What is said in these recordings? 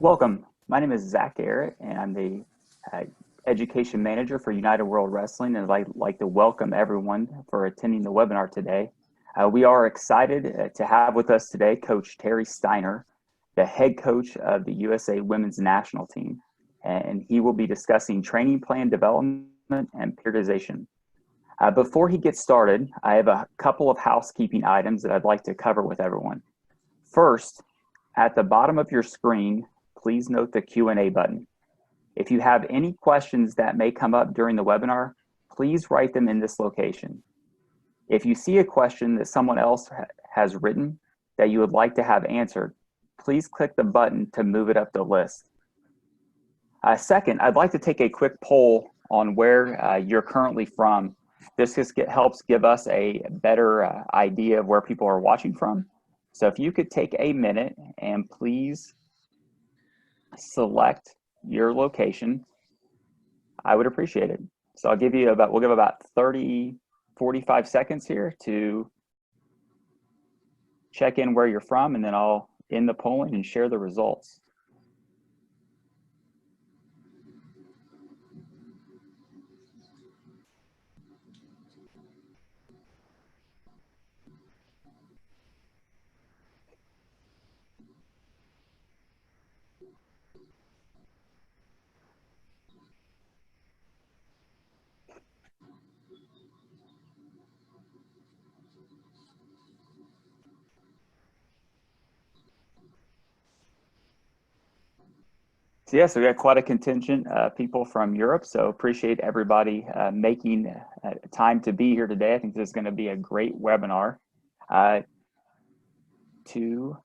Welcome. My name is Zach Garrett, and I'm the uh, Education Manager for United World Wrestling, and I'd like to welcome everyone for attending the webinar today. We are excited to have with us today Coach Terry Steiner, the head coach of the USA Women's National Team, and he will be discussing training plan development and periodization. Before he gets started, I have a couple of housekeeping items that I'd like to cover with everyone. First, at the bottom of your screen, please note the Q&A button. If you have any questions that may come up during the webinar, please write them in this location. If you see a question that someone else has written that you would like to have answered, please click the button to move it up the list. Second, I'd like to take a quick poll on where you're currently from. This just helps give us a better idea of where people are watching from. So if you could take a minute and please select your location, I would appreciate it. So we'll give about 30, 45 seconds here to check in where you're from, and then I'll end the polling and share the results. So yes, we got quite a contingent of people from Europe, so appreciate everybody making time to be here today. I think this is going to be a great webinar. To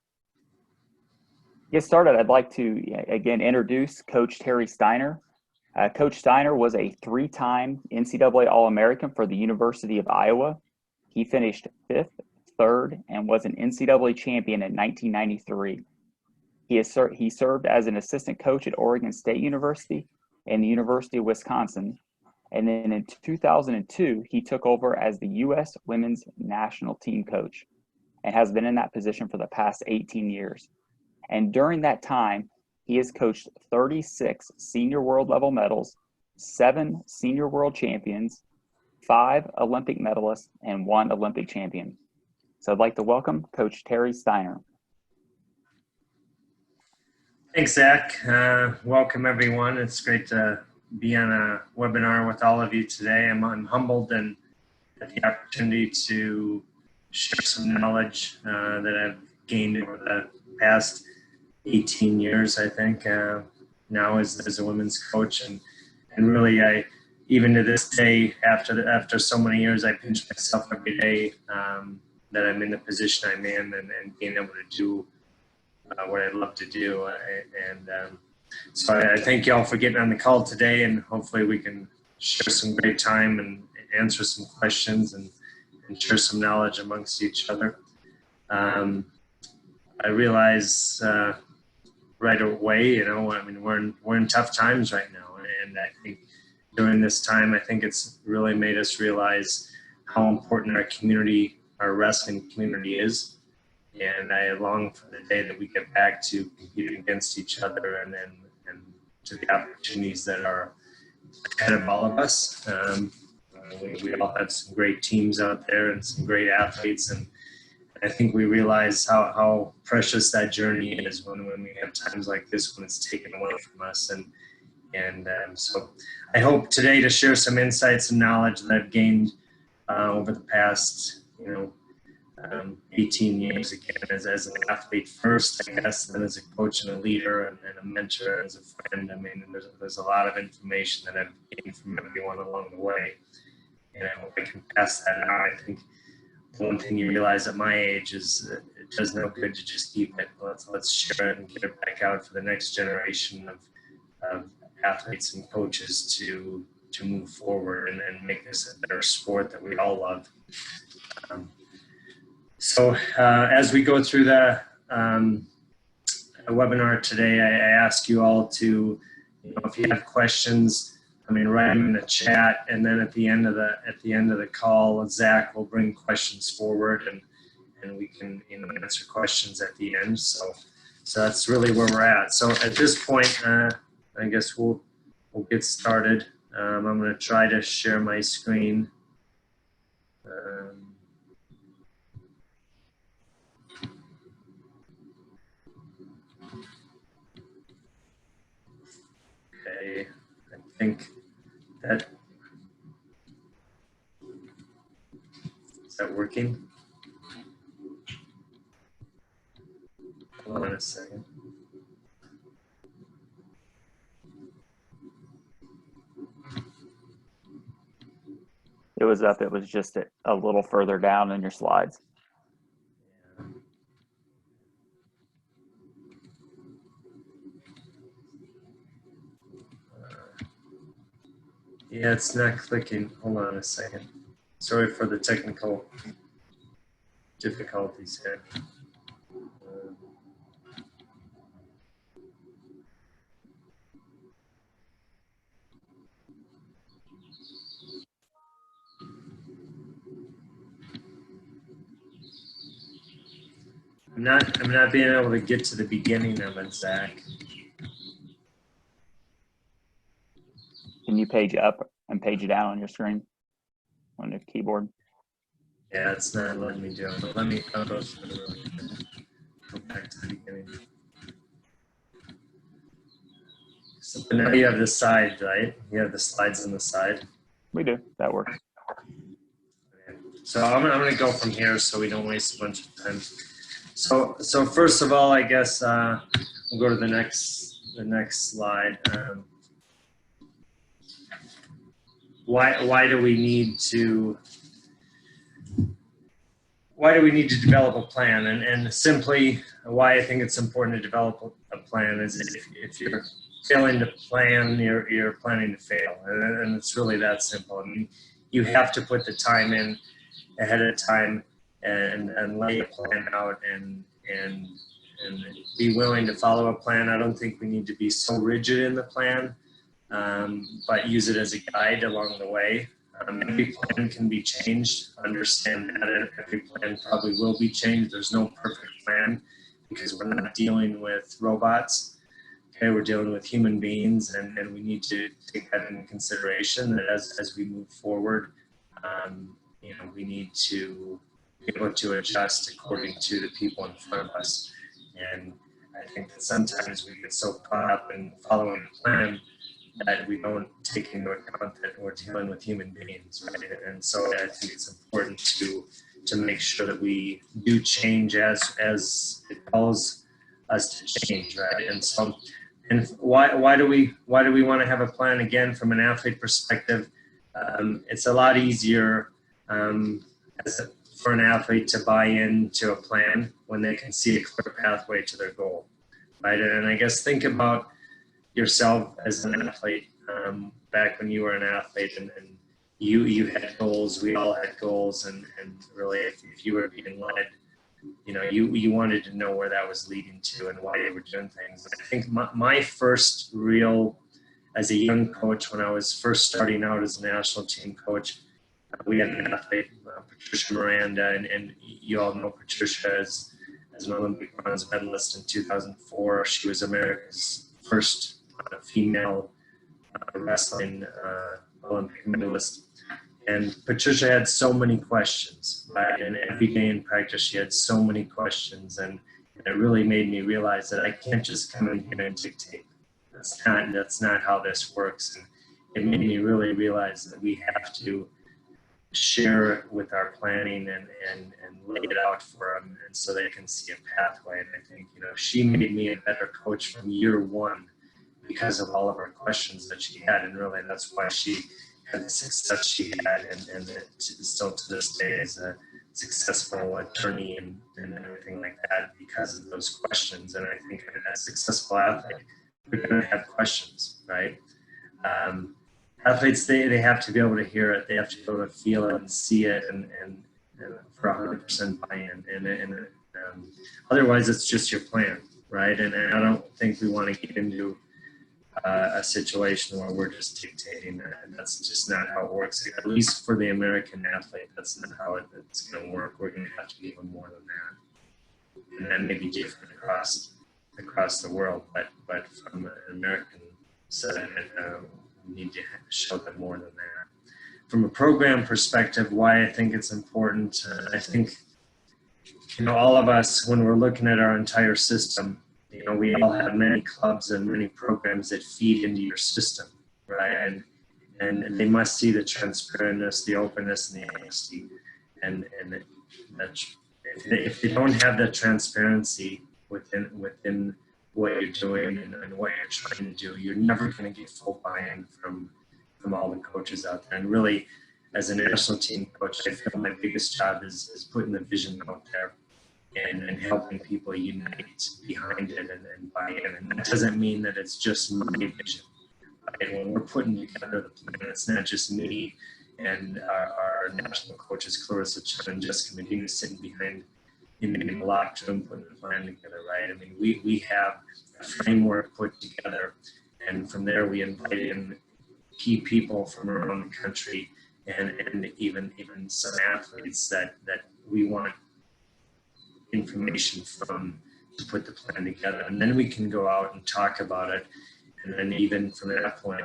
get started, I'd like to again introduce Coach Terry Steiner. Coach Steiner was a three-time NCAA All-American for the University of Iowa. He finished 5th, 3rd, and was an NCAA champion in 1993. He served as an assistant coach at Oregon State University and the University of Wisconsin. And then in 2002, he took over as the U.S. Women's National Team coach and has been in that position for the past 18 years. And during that time, he has coached 36 senior world level medals, 7 senior world champions, 5 Olympic medalists, and 1 Olympic champion. So I'd like to welcome Coach Terry Steiner. Thanks, Zach. Welcome, everyone. It's great to be on a webinar with all of you today. I'm humbled and at the opportunity to share some knowledge that I've gained over the past 18 years, I think, now as a women's coach. And really, even to this day, after so many years, I pinch myself every day that I'm in the position I'm in and being able to do what I love to do. So I thank you all for getting on the call today, and hopefully we can share some great time and answer some questions and share some knowledge amongst each other. I realize right away, we're in tough times right now, and I think during this time, I think it's really made us realize how important our community, our wrestling community is. And I long for the day that we get back to competing against each other and to the opportunities that are ahead of all of us. We all have some great teams out there and some great athletes, and I think we realize how precious that journey is when we have times like this when it's taken away from us. So I hope today to share some insights and knowledge that I've gained over the past 18 years, again, as an athlete first, I guess, then as a coach and a leader and a mentor, as a friend. I mean, there's a lot of information that I've gained from everyone along the way, and I hope I can pass that on. I think one thing you realize at my age is it does no good to just keep it. Let's share it and get it back out for the next generation of athletes and coaches to move forward and make this a better sport that we all love. So as we go through the webinar today, I ask you all to, if you have questions, write them in the chat, and then at the end of the call, Zach will bring questions forward, and we can answer questions at the end. So So that's really where we're at. So at this point, I guess we'll get started. I'm going to try to share my screen. Okay, I think that is that working? Hold on a second. It was up. It was just a little further down in your slides. Yeah, it's not clicking. Hold on a second. Sorry for the technical difficulties here. I'm not being able to get to the beginning of it, Zach. Can you page up and page down on your screen on your keyboard? Yeah, it's not letting me do it. But I'll go through it really quick. Go back to the beginning. So now you have the side, right? You have the slides on the side. We do. That works. Okay. So I'm going to go from here so we don't waste a bunch of time. So first of all, I guess we'll go to the next slide. Why do we need to develop a plan? And simply why I think it's important to develop a plan is if you're failing to plan, you're planning to fail, and it's really that simple. I mean, you have to put the time in ahead of time and lay a plan out and be willing to follow a plan. I don't think we need to be so rigid in the plan, but use it as a guide along the way. Every plan can be changed. Understand that every plan probably will be changed. There's no perfect plan because we're not dealing with robots. Okay, we're dealing with human beings, and we need to take that into consideration. That as we move forward, we need to be able to adjust according to the people in front of us. And I think that sometimes we get so caught up in following a plan that we don't take into account that we're dealing with human beings, right? And so I think it's important to make sure that we do change as it calls us to change, right? And so, and why do we want to have a plan? Again, from an athlete perspective, it's a lot easier for an athlete to buy into a plan when they can see a clear pathway to their goal, right? And I guess think about yourself as an athlete, back when you were an athlete and you had goals, we all had goals, and really if you were being led, you wanted to know where that was leading to and why you were doing things. I think my first real, as a young coach, when I was first starting out as a national team coach, we had an athlete, Patricia Miranda, and you all know Patricia as an Olympic bronze medalist in 2004. She was America's first female wrestling Olympic medalist. And Patricia had so many questions, right? And every day in practice, she had so many questions. And it really made me realize that I can't just come in here and dictate. That's not how this works. And it made me really realize that we have to share with our planning and lay it out for them, and so they can see a pathway. And I think, she made me a better coach from year one because of all of her questions that she had, and really that's why she had the success she had, and still to this day is a successful attorney and everything like that because of those questions. And I think as a successful athlete, we're going to have questions, right? Athletes, they have to be able to hear it, they have to be able to feel it and see it, and for 100% buy-in. And otherwise, it's just your plan, right? And I don't think we want to get into a situation where we're just dictating that, and that's just not how it works. At least for the American athlete, that's not how it's going to work. We're going to have to be even more than that, and that may be different across across the world, but from an American side, we need to show them more than that. From a program perspective, why I think it's important, I think, all of us, when we're looking at our entire system, we all have many clubs and many programs that feed into your system, right? And they must see the transparentness, the openness, and the honesty. And if they don't have that transparency within what you're doing and what you're trying to do, you're never going to get full buy-in from all the coaches out there. And really, as a national team coach, I feel my biggest job is putting the vision out there and helping people unite behind it and buy in. And that doesn't mean that it's just my vision. Right? When we're putting together the plan, it's not just me and our national coaches, Clarissa Chen and Jessica Medina, sitting behind in the locked room putting the plan together, right? I mean, we have a framework put together, and from there we invite in key people from around the country and even some athletes that we want information from to put the plan together. And then we can go out and talk about it. And then even from that point,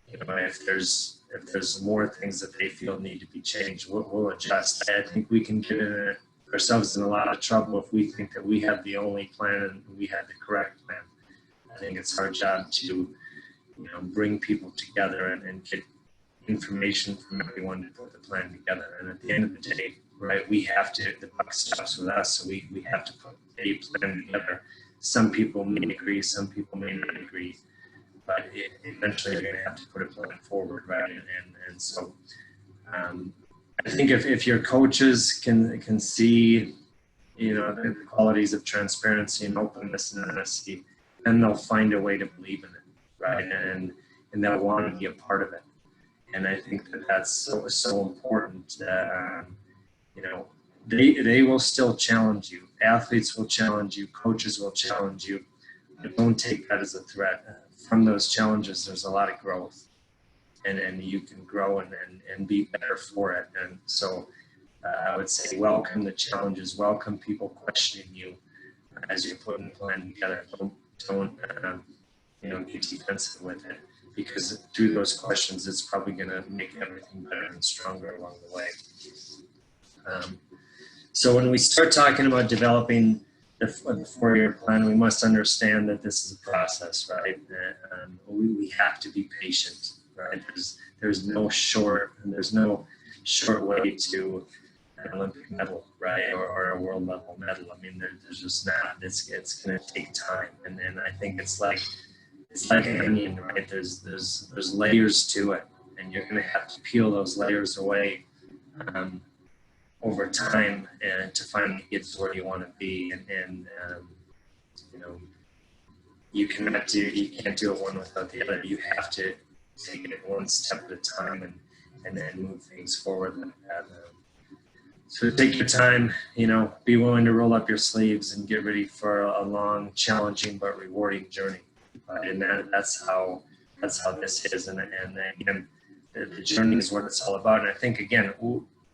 if there's more things that they feel need to be changed, we'll adjust. I think we can get ourselves in a lot of trouble if we think that we have the only plan and we have the correct plan. I think it's our job to, bring people together and get information from everyone to put the plan together. And at the end of the day, right, the buck stops with us, so we have to put a plan together. Some people may agree, some people may not agree, but eventually you're going to have to put a plan forward, right? And so I think if your coaches can see, the qualities of transparency and openness and honesty, then they'll find a way to believe in it, right? And they'll want to be a part of it. And I think that's so important that, they will still challenge you. Athletes will challenge you. Coaches will challenge you. But don't take that as a threat. From those challenges, there's a lot of growth. And you can grow and be better for it. And so I would say welcome the challenges. Welcome people questioning you as you're putting the plan together. Don't get defensive with it, because through those questions, it's probably going to make everything better and stronger along the way. So when we start talking about developing the 4-year plan, we must understand that this is a process, right? We have to be patient, right? There's no short way to an Olympic medal, right, or a world level medal. I mean, there's just not. It's going to take time, and I think it's like an onion, right? There's layers to it, and you're going to have to peel those layers away over time and to finally get to where you want to be. And you can't do it one without the other. You have to take it one step at a time and then move things forward like that. So take your time, be willing to roll up your sleeves and get ready for a long, challenging but rewarding journey. And that's how this is. And again, the journey is what it's all about. And I think, again,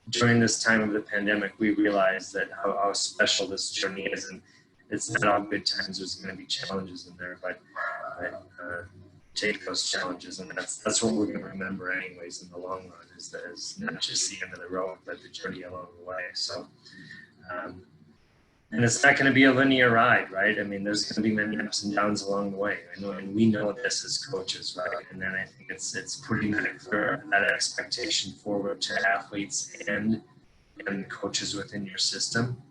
during this time of the pandemic, we realized that how special this journey is. And it's not all good times. There's going to be challenges in there, but take those challenges. And that's what we're going to remember anyways in the long run, is not just the end of the road, but the journey along the way. So, and it's not going to be a linear ride, right? I mean, there's going to be many ups and downs along the way. And we know this as coaches, right? And then I think it's putting that expectation forward to athletes and coaches within your system.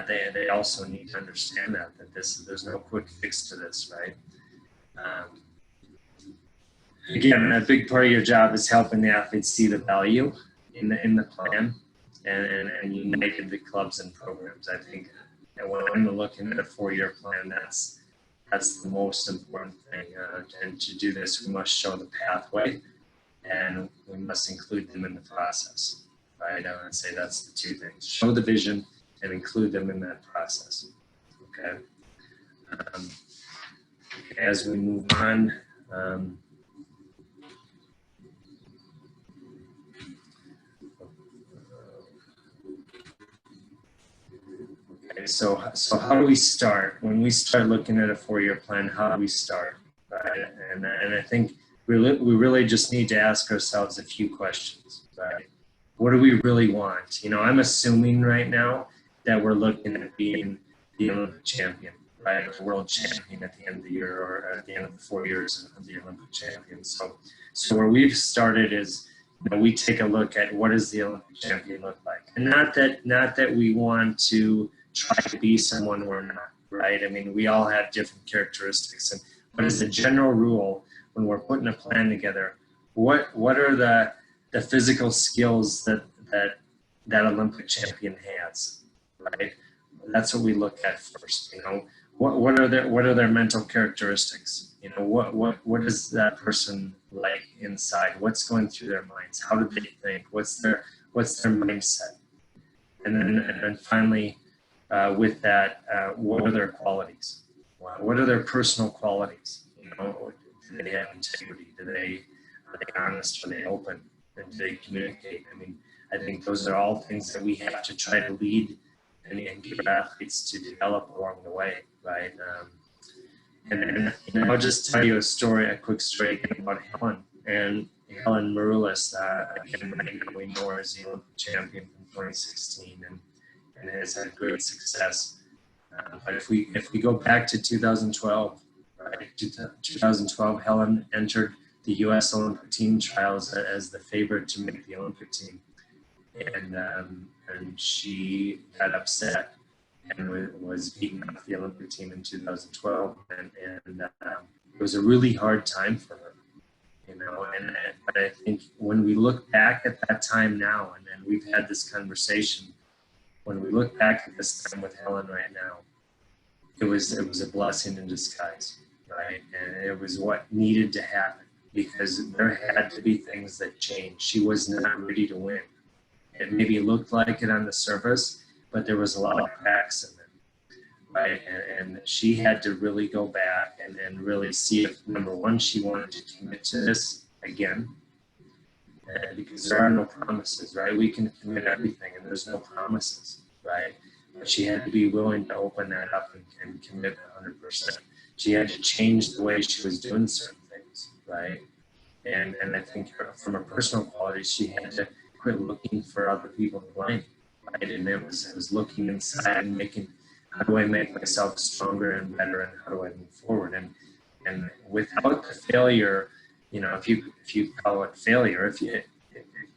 They also need to understand that there's no quick fix to this, right? Again, a big part of your job is helping the athletes see the value in the plan and uniting the clubs and programs. I think that when I'm looking at a 4-year plan, that's the most important thing. And to do this, we must show the pathway, and we must include them in the process. Right? I would say that's the two things: show the vision and include them in that process. Okay. As we move on. right? So how do we start? When we start looking at a 4-year plan, how do we start, right? And I think we really just need to ask ourselves a few questions, right? What do we really want? You know, I'm assuming right now that we're looking at being the Olympic champion, right? The world champion at the end of the year, or at the end of the 4 years of the Olympic champion. So where we've started is, you know, we take a look at what does the Olympic champion look like, and not that we want to try to be someone we're not, right? I mean, we all have different characteristics, but as a general rule, when we're putting a plan together, what are the physical skills that Olympic champion has, right? That's what we look at first. You know, what are their mental characteristics? You know, what is that person like inside? What's going through their minds? How do they think? What's their mindset? And then finally, with that, what are their qualities? What are their personal qualities? You know, do they have integrity? Are they honest? Are they open? And do they communicate? I mean, I think those are all things that we have to try to lead and get athletes to develop along the way, right? And you know, I'll just tell you a quick story again about Helen and Helen Maroulis. Again, right now we know her as the Olympic champion from 2016 and has had great success. But if we go back to 2012, right? 2012, Helen entered the U.S. Olympic team trials as the favorite to make the Olympic team, and she got upset and was beaten off the Olympic team in 2012, and it was a really hard time for her, you know. But I think when we look back at that time now, and we've had this conversation, when we look back at this time with Helen right now, it was a blessing in disguise, right? And it was what needed to happen, because there had to be things that changed. She was not ready to win. It maybe looked like it on the surface, but there was a lot of cracks in it, right? And she had to really go back and really see if, number one, she wanted to commit to this again, because there are no promises, right? We can commit everything, and there's no promises, right? But she had to be willing to open that up and commit 100%. She had to change the way she was doing certain things, right? And I think from her personal qualities, she had to quit looking for other people to blame, right? And it was looking inside and making, how do I make myself stronger and better, and how do I move forward? And without the failure, you know, if you call it failure,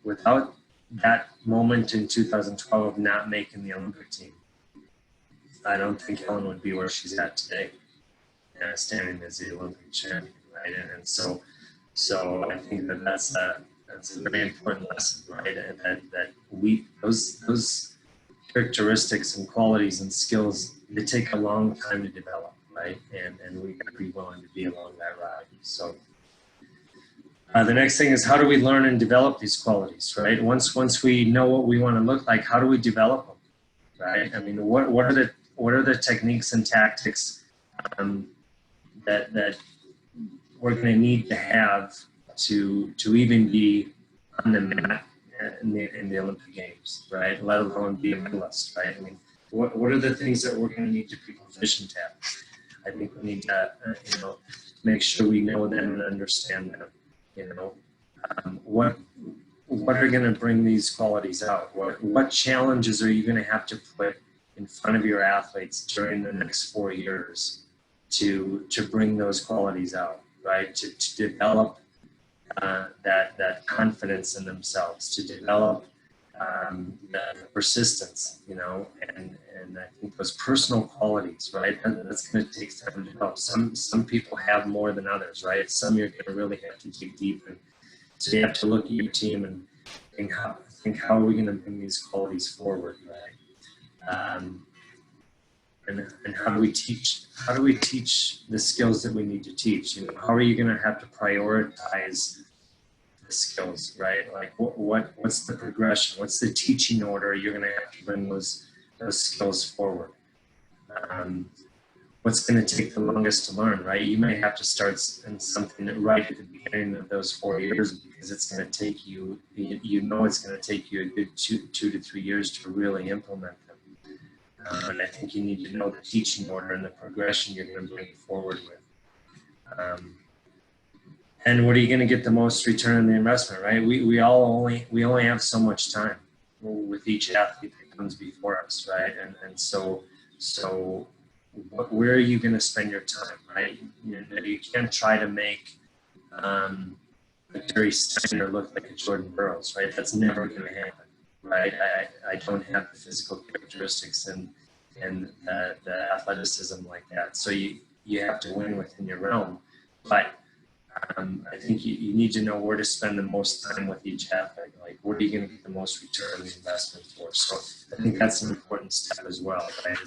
without that moment in 2012 of not making the Olympic team, I don't think Helen would be where she's at today, standing as the Olympic champion, right? And so I think that's a very important lesson, right? That those characteristics and qualities and skills, they take a long time to develop, right? And we got to be willing to be along that ride. So the next thing is, how do we learn and develop these qualities, right? Once we know what we want to look like, how do we develop them, right? I mean, what are the techniques and tactics that we're going to need to have to even be on the mat in the Olympic Games, right? Let alone be a medalist, right? I mean, what are the things that we're going to need to be proficient at? I think we need to, make sure we know them and understand them. You know, what are going to bring these qualities out? What challenges are you going to have to put in front of your athletes during the next 4 years to bring those qualities out, right? To develop that confidence in themselves, to develop the persistence, you know, and I think those personal qualities, right? That's going to take time to develop. Some people have more than others, right? Some you're going to really have to dig deep, and so you have to look at your team and think how are we going to bring these qualities forward, right? And how do we teach the skills that we need to teach? You know, how are you going to have to prioritize the skills, right? Like what's the progression? What's the teaching order you're going to have to bring those skills forward? What's going to take the longest to learn, right? You may have to start in something right at the beginning of those 4 years, because it's going to take you, it's going to take you a good two to 3 years to really implement them. And I think you need to know the teaching order and the progression you're going to bring forward with. And what are you going to get the most return on the investment, right? We only have so much time with each athlete that comes before us, right? And so where are you going to spend your time, right? You can't try to make Gary Steiner look like a Jordan Burroughs, right? That's never going to happen, right? I don't have the physical characteristics and the athleticism like that. So you have to win within your realm. But I think you need to know where to spend the most time with each athlete. Like, where are you going to get the most return on the investment for? So I think that's an important step as well, right?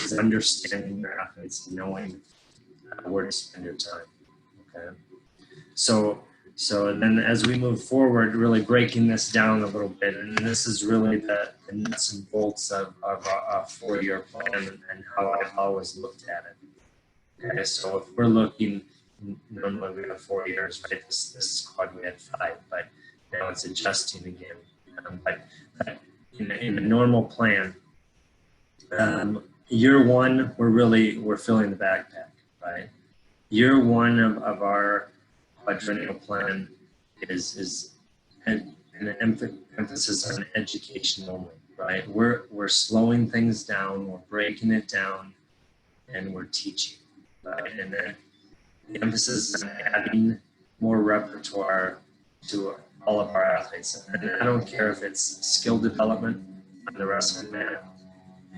Is understanding your athletes and knowing where to spend your time. Okay. So then as we move forward, really breaking this down a little bit, and this is really the nuts and bolts of a 4-year plan and how I've always looked at it. Okay, so if we're looking, normally we have 4 years, right? This squad we had 5, but now it's adjusting again. But in a normal plan, year 1 we're filling the backpack, right? Year 1 of our quadrennial plan is an emphasis on education only, right? We're slowing things down, we're breaking it down, and we're teaching, right? And then the emphasis on adding more repertoire to all of our athletes. And I don't care if it's skill development on the wrestling mat,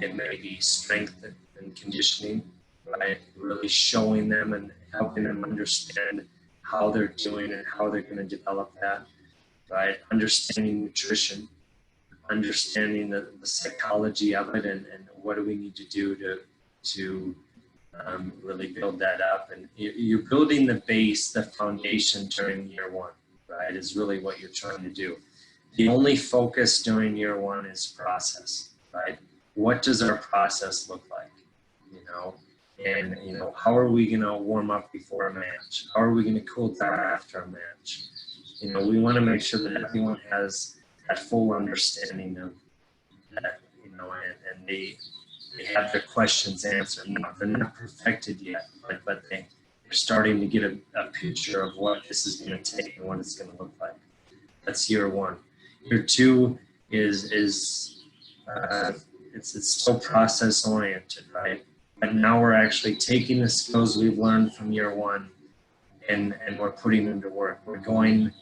it may be strength and conditioning, right? Really showing them and helping them understand how they're doing and how they're going to develop that, right? Understanding nutrition, understanding the psychology of it, and what do we need to do to really build that up. And you're building the base, the foundation during year 1, right, is really what you're trying to do. The only focus during year 1 is process, right? What does our process look like, And, how are we going to warm up before a match? How are we going to cool down after a match? We want to make sure that everyone has that full understanding of that, and they have their questions answered. They're not perfected yet, but they're starting to get a picture of what this is going to take and what it's going to look like. That's year 1. Year 2 is it's still process oriented, right? But now we're actually taking the skills we've learned from year 1 and we're putting them to work. We're going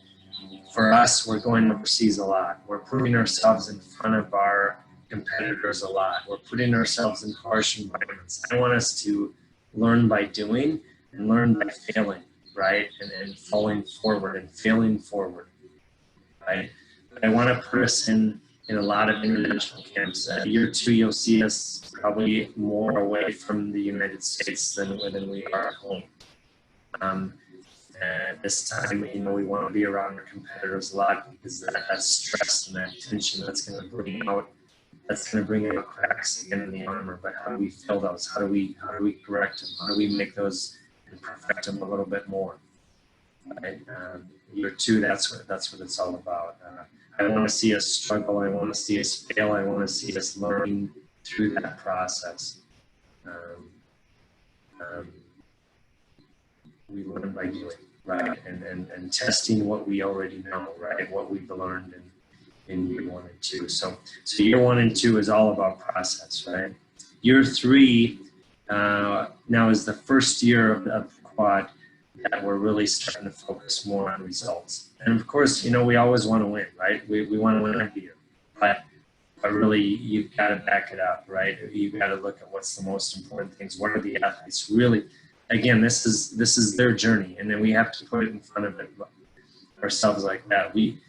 overseas a lot. We're putting ourselves in front of our competitors a lot. We're putting ourselves in harsh environments. I want us to learn by doing and learn by failing, right? And falling forward and failing forward, right? But I want to put us in a lot of international camps. Year 2, you'll see us probably more away from the United States than we are at home. This time, we want to be around our competitors a lot because that stress and that tension that's going to bring out cracks again in the armor. But how do we fill those? How do we correct them? How do we make those and perfect them a little bit more? Right? Year 2, that's what it's all about. I want to see us struggle. I want to see us fail. I want to see us learning through that process. We learn by doing, right? And testing what we already know, right? What we've learned in year 1 and 2. So year 1 and 2 is all about process, right? Year 3 now is the first year of the quad that we're really starting to focus more on results. And of course, we always want to win, right? We want to win every year, but really you've got to back it up, right? You've got to look at what's the most important things. What are the athletes really? Again, this is their journey, and then we have to put it in front of it ourselves like that. We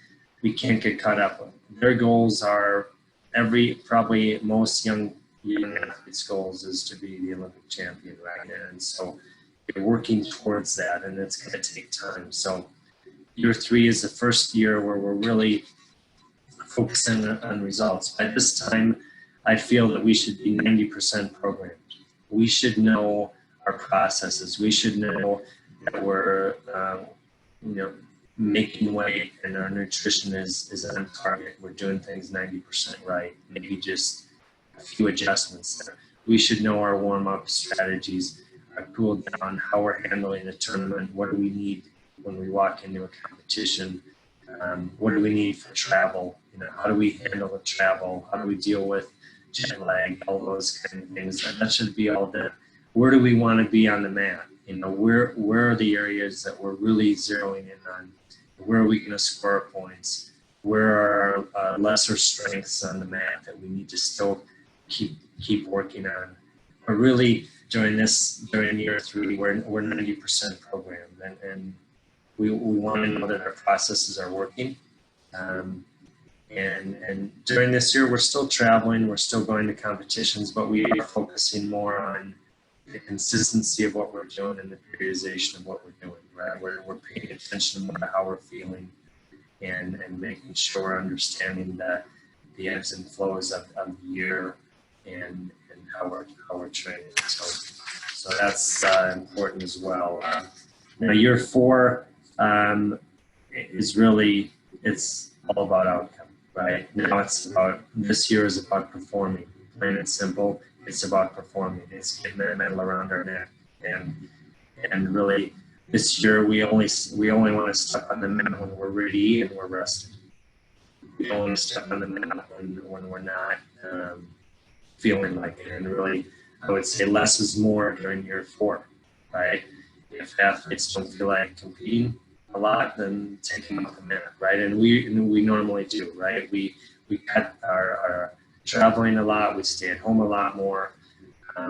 can't get caught up. Their goals are probably most young athletes' goals is to be the Olympic champion, right? And so you're working towards that, and it's going to take time. So year 3 is the first year where we're really focusing on results. By this time, I feel that we should be 90% programmed. We should know our processes. We should know that we're, making weight and our nutrition is on target. We're doing things 90% right. Maybe just a few adjustments there. We should know our warm-up strategies, our cool down, how we're handling the tournament, what do we need when we walk into a competition, what do we need for travel, you know, how do we handle the travel, how do we deal with jet lag, all those kind of things. That should be all the, where do we want to be on the mat? You know, where are the areas that we're really zeroing in on? Where are we going to score points? Where are our lesser strengths on the mat that we need to still keep working on? But really, during year 3, we're 90% programmed, and we want to know that our processes are working. And during this year, we're still traveling, we're still going to competitions, but we are focusing more on the consistency of what we're doing and the periodization of what we're doing, right? We're paying attention to how we're feeling and making sure we're understanding the ebbs and flows of the year and how we're training. So that's important as well. Now, year 4 is really, it's all about outcome, right? Now it's about, this year is about performing, plain and simple. It's about performing. It's getting that medal around our neck, and really, this year we only want to step on the mat when we're ready and we're rested. We don't want to step on the mat when we're not feeling like it. And really, I would say less is more during year 4, right? If athletes don't feel like competing a lot, then take them off the mat, right? And we normally do, right? We cut our traveling a lot. We stay at home a lot more.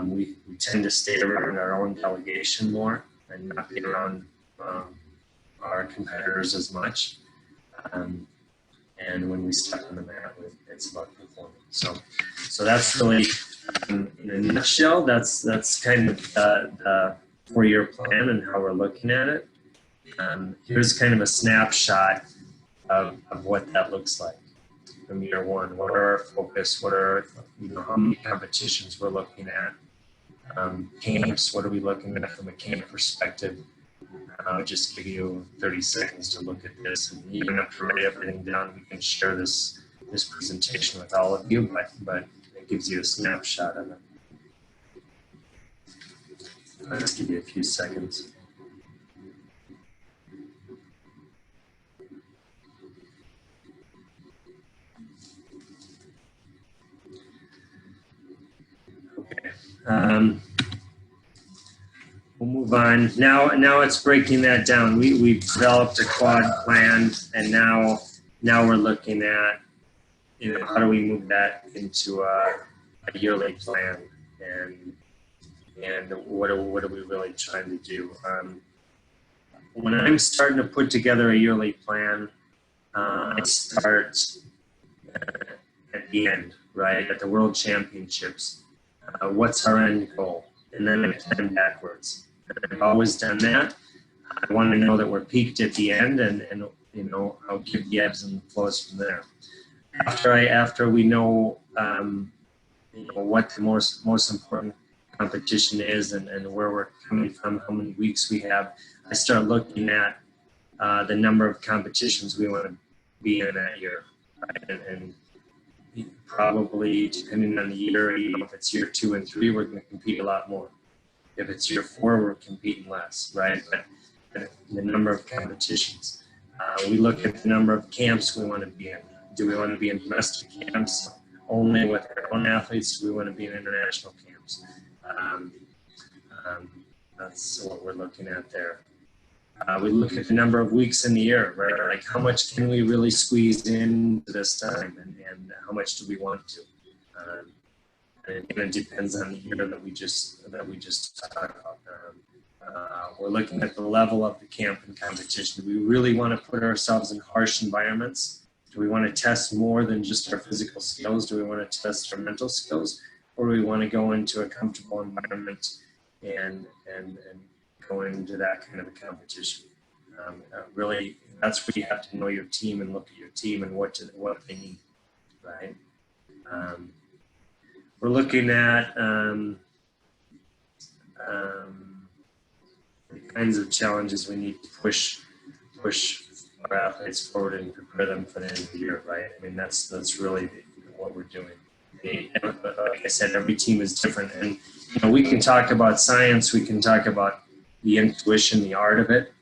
We tend to stay around our own delegation more and not be around our competitors as much. And when we step on the mat, it's about performing. So that's really, in a nutshell, that's kind of the 4-year plan and how we're looking at it. Here's kind of a snapshot of what that looks like from year 1. What are our focus? What are, how many competitions we're looking at? Camps, what are we looking at from a camp perspective? I'll just give you 30 seconds to look at this, and you don't have to write everything down. We can share this presentation with all of you, but it gives you a snapshot of it. I'll just give you a few seconds. Okay. We'll move on. Now it's breaking that down. We've developed a quad plan, and now we're looking at, how do we move that into a yearly plan, and what are we really trying to do? When I'm starting to put together a yearly plan, I start at the end, right, at the World Championships. What's our end goal? And then I plan backwards. I've always done that. I want to know that we're peaked at the end, and I'll give the ebbs and flows from there. After we know, what the most important competition is and where we're coming from, how many weeks we have, I start looking at the number of competitions we want to be in that year, right? And probably, depending on the year, if it's year 2 and 3, we're going to compete a lot more. If it's year 4, we're competing less, right? But the number of competitions. We look at the number of camps we want to be in. Do we want to be in domestic camps only with our own athletes? Do we want to be in international camps? That's what we're looking at there. We look at the number of weeks in the year, right? Like, how much can we really squeeze into this time, and how much do we want to? And it depends on the year that we just talked about. We're looking at the level of the camp and competition. Do we really want to put ourselves in harsh environments? Do we want to test more than just our physical skills? Do we want to test our mental skills? Or do we want to go into a comfortable environment and go into that kind of a competition? Really, that's where you have to know your team and look at your team and what they need, right? We're looking at the kinds of challenges we need to push our athletes forward and prepare them for the end of the year, right? I mean, that's really what we're doing. like I said, every team is different. And, you know, we can talk about science, we can talk about the intuition, the art of it.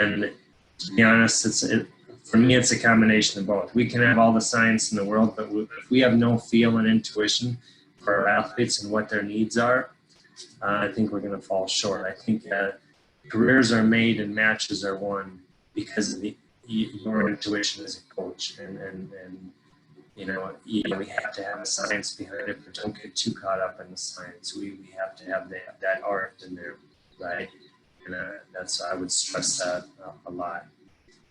And to be honest, for me, it's a combination of both. We can have all the science in the world, but if we have no feel and intuition for our athletes and what their needs are, I think we're going to fall short. I think careers are made and matches are won because of your intuition as a coach. And you know, we have to have the science behind it, but don't get too caught up in the science. We have to have that art in there, right? And I would stress that a lot.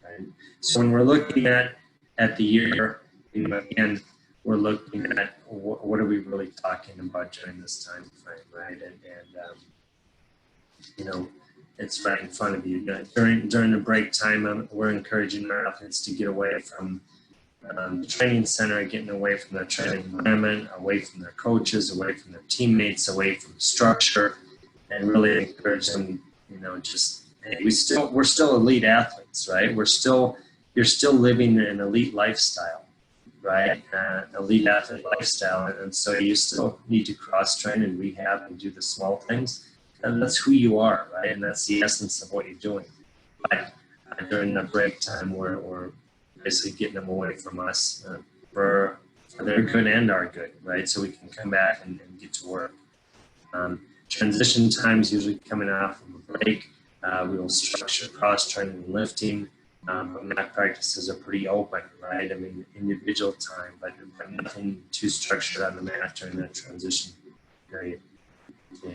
Right? So when we're looking at the year, you know, again, we're looking at what are we really talking about during this time frame, right? And you know, it's right in front of you. During the break time, we're encouraging our athletes to get away from the training center, getting away from their training environment, away from their coaches, away from their teammates, away from structure, and really encourage them, you know, just, hey, we're still elite athletes, right? You're still living an elite lifestyle, right? Elite athlete lifestyle. And so you still need to cross train and rehab and do the small things. And that's who you are, right? And that's the essence of what you're doing. But during the break time, we're basically getting them away from us for their good and our good, right? So we can come back and get to work. Transition times usually coming off from a break. We will structure cross-training and lifting. But mat practices are pretty open, right? I mean, individual time, but nothing too structured on the mat during that transition period.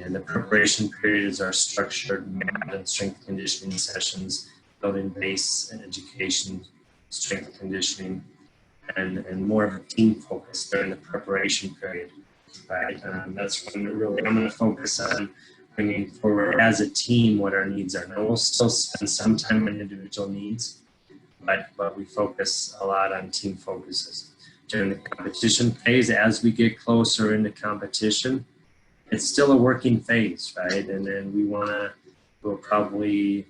And the preparation periods are structured mat and strength conditioning sessions, building base and education, strength conditioning, and more of a team focus during the preparation period, right? That's when really I'm going to focus on bringing forward as a team what our needs are. Now we'll still spend some time on individual needs, but we focus a lot on team focuses. During the competition phase, as we get closer into competition, it's still a working phase, right? And then we'll probably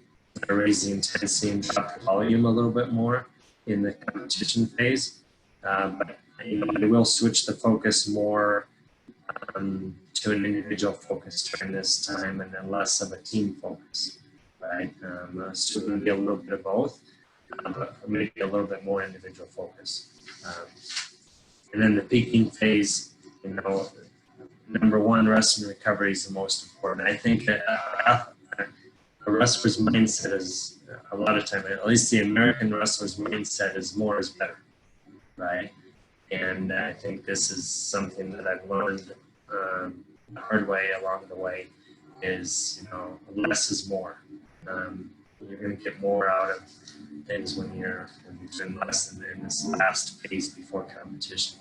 raise the intensity and drop the volume a little bit more in the competition phase. But you know, we will switch the focus more to an individual focus during this time, and then less of a team focus, right? So it's going to be a little bit of both, but maybe a little bit more individual focus. And then the peaking phase, you know, number one, rest and recovery is the most important. I think a wrestler's mindset is a lot of time, at least the American wrestler's mindset is more is better, right? And I think this is something that I've learned the hard way along the way is, you know, less is more. You're going to get more out of things when you're doing less in this last phase before competition.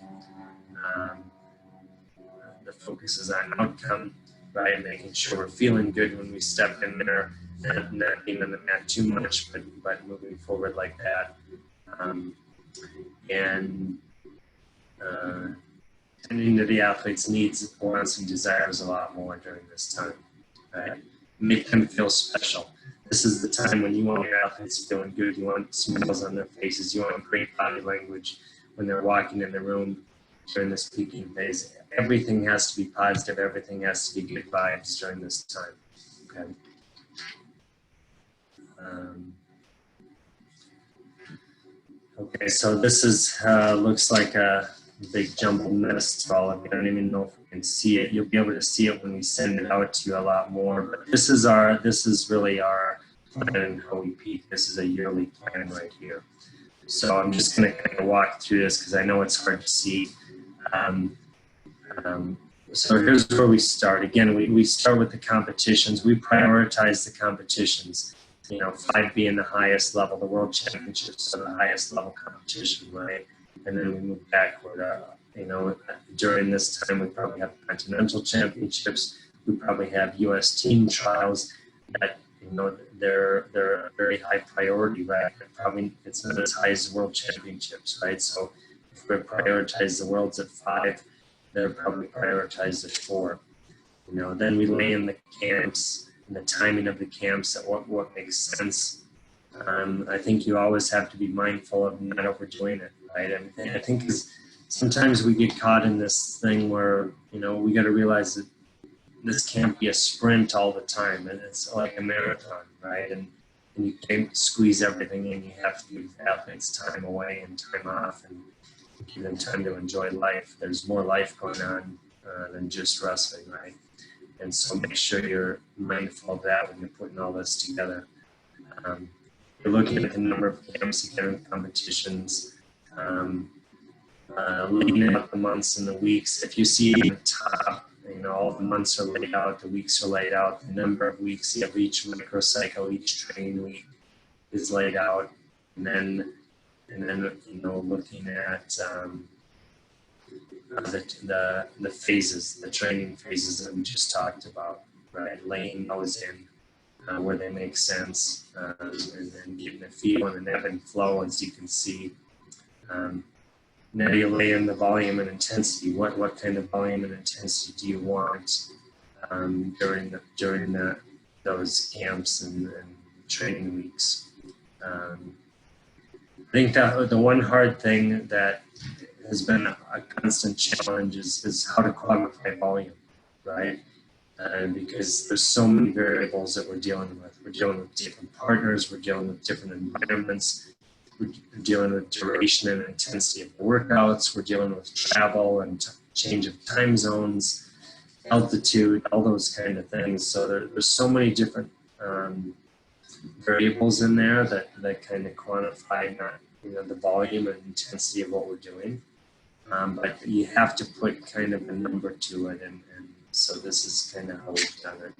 The focus is on outcome, right? Making sure we're feeling good when we step in there, and not being on the mat too much, but moving forward like that. Tending to the athlete's needs, wants, and desires a lot more during this time, right? Make them feel special. This is the time when you want your athletes feeling good. You want smiles on their faces. You want great body language when they're walking in the room during this peaking phase. Everything has to be positive. Everything has to be good vibes during this time. Okay. Okay, so this is looks like a big jumbled mess to all of you. I don't even know if we can see it. You'll be able to see it when we send it out to you a lot more. But this is really our plan and how we peak. This is a yearly plan right here. So I'm just going to kind of walk through this because I know it's hard to see. So here's where we start. Again, we start with the competitions. We prioritize the competitions. You know, 5 being the highest level, the world championships are the highest level competition, right? And then we move backward. You know, during this time, we probably have continental championships. We probably have U.S. team trials that, you know, they're a very high priority, right? Probably it's not as high as the world championships, right? So if we prioritize the worlds at 5, they're probably prioritized at 4. You know, then we lay in the camps and the timing of the camps at what makes sense. I think you always have to be mindful of not overdoing it, right? And I think sometimes we get caught in this thing where, you know, we got to realize that this can't be a sprint all the time, and it's like a marathon, right? And you can't squeeze everything in. You have to give athletes time away and time off, and give them time to enjoy life. There's more life going on than just wrestling, right? And so make sure you're mindful of that when you're putting all this together. You're looking at the number of camps you get in competitions, laying out the months and the weeks. If you see at the top, you know, all the months are laid out, the weeks are laid out, the number of weeks you have each microcycle, each training week is laid out, and then you know, looking at the phases, the training phases that we just talked about, right? Laying those in where they make sense, and then getting a feel and an ebb and flow, as you can see. Now you lay in the volume and intensity. What kind of volume and intensity do you want during those camps and training weeks? I think that the one hard thing that has been a constant challenge is how to quantify volume, right? Because there's so many variables that we're dealing with. We're dealing with different partners, we're dealing with different environments, we're dealing with duration and intensity of workouts, we're dealing with travel and change of time zones, altitude, all those kind of things. So there's so many different variables in there that kind of quantify not, you know, the volume and intensity of what we're doing. But you have to put kind of a number to it, and so this is kind of how we've done it.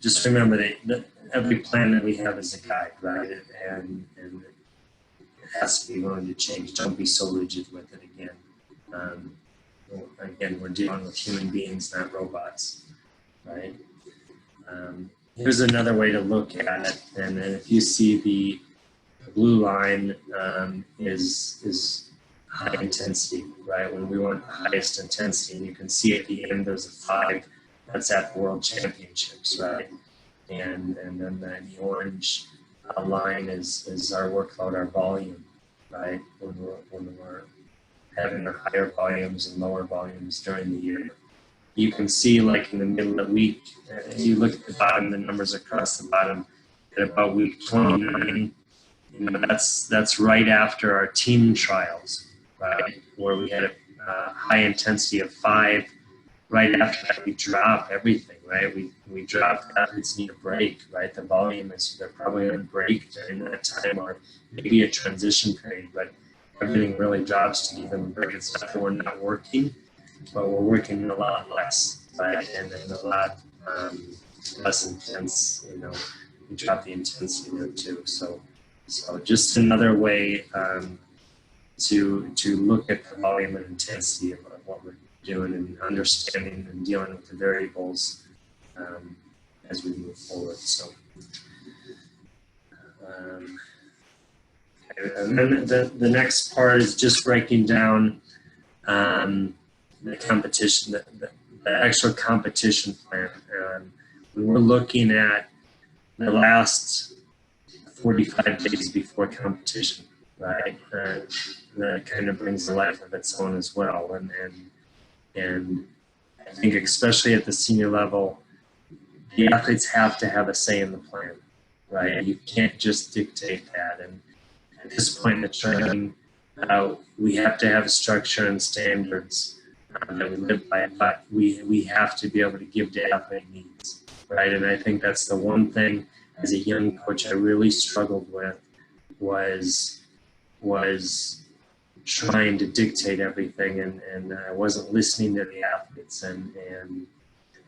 Just remember that every plan that we have is a guide, right? And it has to be willing to change. Don't be so rigid with it again. Again, we're dealing with human beings, not robots, right? Here's another way to look at it, and then if you see the blue line is high intensity, right? When we want the highest intensity, and you can see at the end there's a 5, that's at World Championships, right? And then the orange line is our workload, our volume, right? When we're having our higher volumes and lower volumes during the year. You can see, like in the middle of the week, you look at the bottom, the numbers across the bottom, at about week 29, you know, that's right after our team trials, right? Where we had a high intensity of 5. Right after that, we drop everything, right? We drop, athletes need a break, right? The volume is, they're probably on a break during that time, or maybe a transition period, but everything really drops to give them a break. It's not that we're not working, but we're working a lot less, right? And then a lot less intense, you know, we drop the intensity there too. So just another way to look at the volume and intensity of what we're doing, and understanding and dealing with the variables as we move forward. So, and then the next part is just breaking down the competition, the actual competition plan. When we're looking at the last 45 days before competition, right? That kind of brings a life of its own as well, and I think especially at the senior level, the athletes have to have a say in the plan, right? You can't just dictate that. And at this point in the training, we have to have a structure and standards that we live by, but we have to be able to give the athlete needs, right? And I think that's the one thing as a young coach I really struggled with was trying to dictate everything, and I wasn't listening to the athletes and